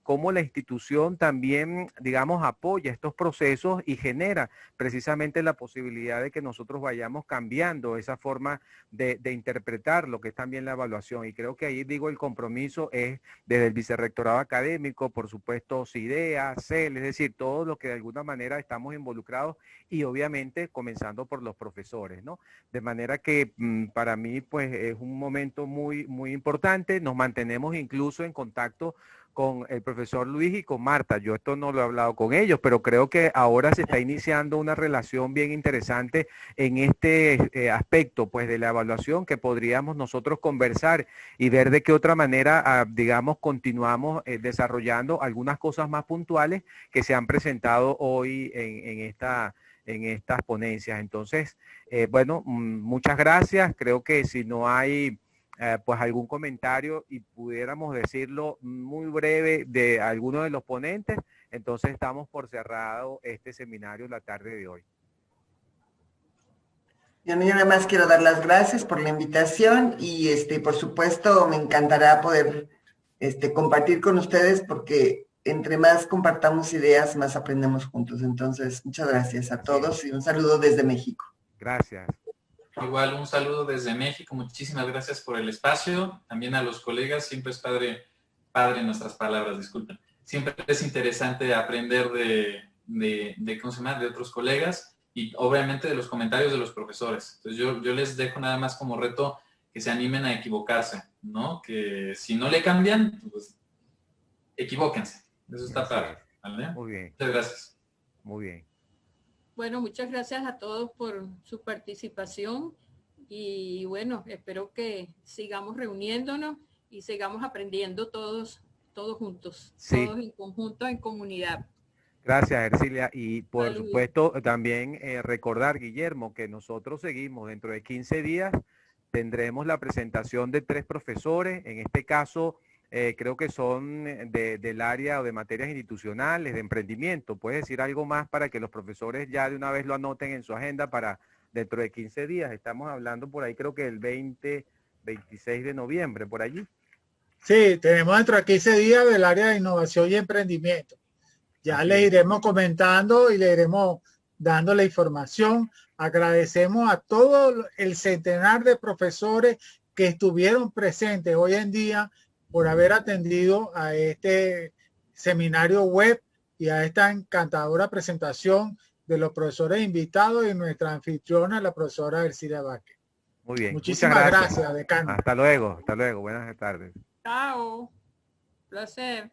cómo la institución también, digamos, apoya estos procesos y genera precisamente la posibilidad de que nosotros vayamos cambiando esa forma de interpretar lo que es también la evaluación. Y creo que ahí, digo, el compromiso es desde el vicerrectorado académico, por supuesto, CIDEA, CEL, es decir, todo lo que de alguna manera estamos involucrados y obviamente comenzando por los profesores, ¿no? De manera que para mí, pues, es un momento muy, muy importante. Nos mantenemos incluso en contacto con el profesor Luis y con Marta. Yo esto no lo he hablado con ellos, pero creo que ahora se está iniciando una relación bien interesante en este aspecto, pues, de la evaluación, que podríamos nosotros conversar y ver de qué otra manera, digamos, continuamos desarrollando algunas cosas más puntuales que se han presentado hoy en estas ponencias. Entonces, bueno, muchas gracias. Creo que si no hay pues algún comentario y pudiéramos decirlo muy breve de alguno de los ponentes, entonces estamos por cerrado este seminario la tarde de hoy. Yo nada más quiero dar las gracias por la invitación y por supuesto me encantará poder compartir con ustedes porque entre más compartamos ideas, más aprendemos juntos. Entonces, muchas gracias a todos y un saludo desde México. Gracias. Igual un saludo desde México, muchísimas gracias por el espacio, también a los colegas, siempre es padre nuestras palabras, disculpen. Siempre es interesante aprender ¿cómo se llama?, de otros colegas y obviamente de los comentarios de los profesores. Entonces yo les dejo nada más como reto que se animen a equivocarse, ¿no? Que si no le cambian, pues equivóquense. Eso está padre, ¿vale? Muy bien. Muchas gracias. Muy bien. Bueno, muchas gracias a todos por su participación. Y bueno, espero que sigamos reuniéndonos y sigamos aprendiendo todos juntos, Sí. todos en conjunto, en comunidad. Gracias, Ercilia. Y por Saludos. supuesto, también recordar, Guillermo, que nosotros seguimos dentro de 15 días, tendremos la presentación de 3 profesores, en este caso creo que son del área o de materias institucionales, de emprendimiento. ¿Puedes decir algo más para que los profesores ya de una vez lo anoten en su agenda para dentro de 15 días? Estamos hablando por ahí creo que el 26 de noviembre, por allí. Sí, tenemos dentro de 15 días del área de innovación y emprendimiento. Ya Así le es. iremos comentando y le iremos dando la información. Agradecemos a todo el centenar de profesores que estuvieron presentes hoy en día por haber atendido a este seminario web y a esta encantadora presentación de los profesores invitados y nuestra anfitriona, la profesora Ercilia Vázquez. Muy bien. Muchísimas Muchas gracias, decano. Hasta luego, hasta luego. Buenas tardes. Chao. Placer.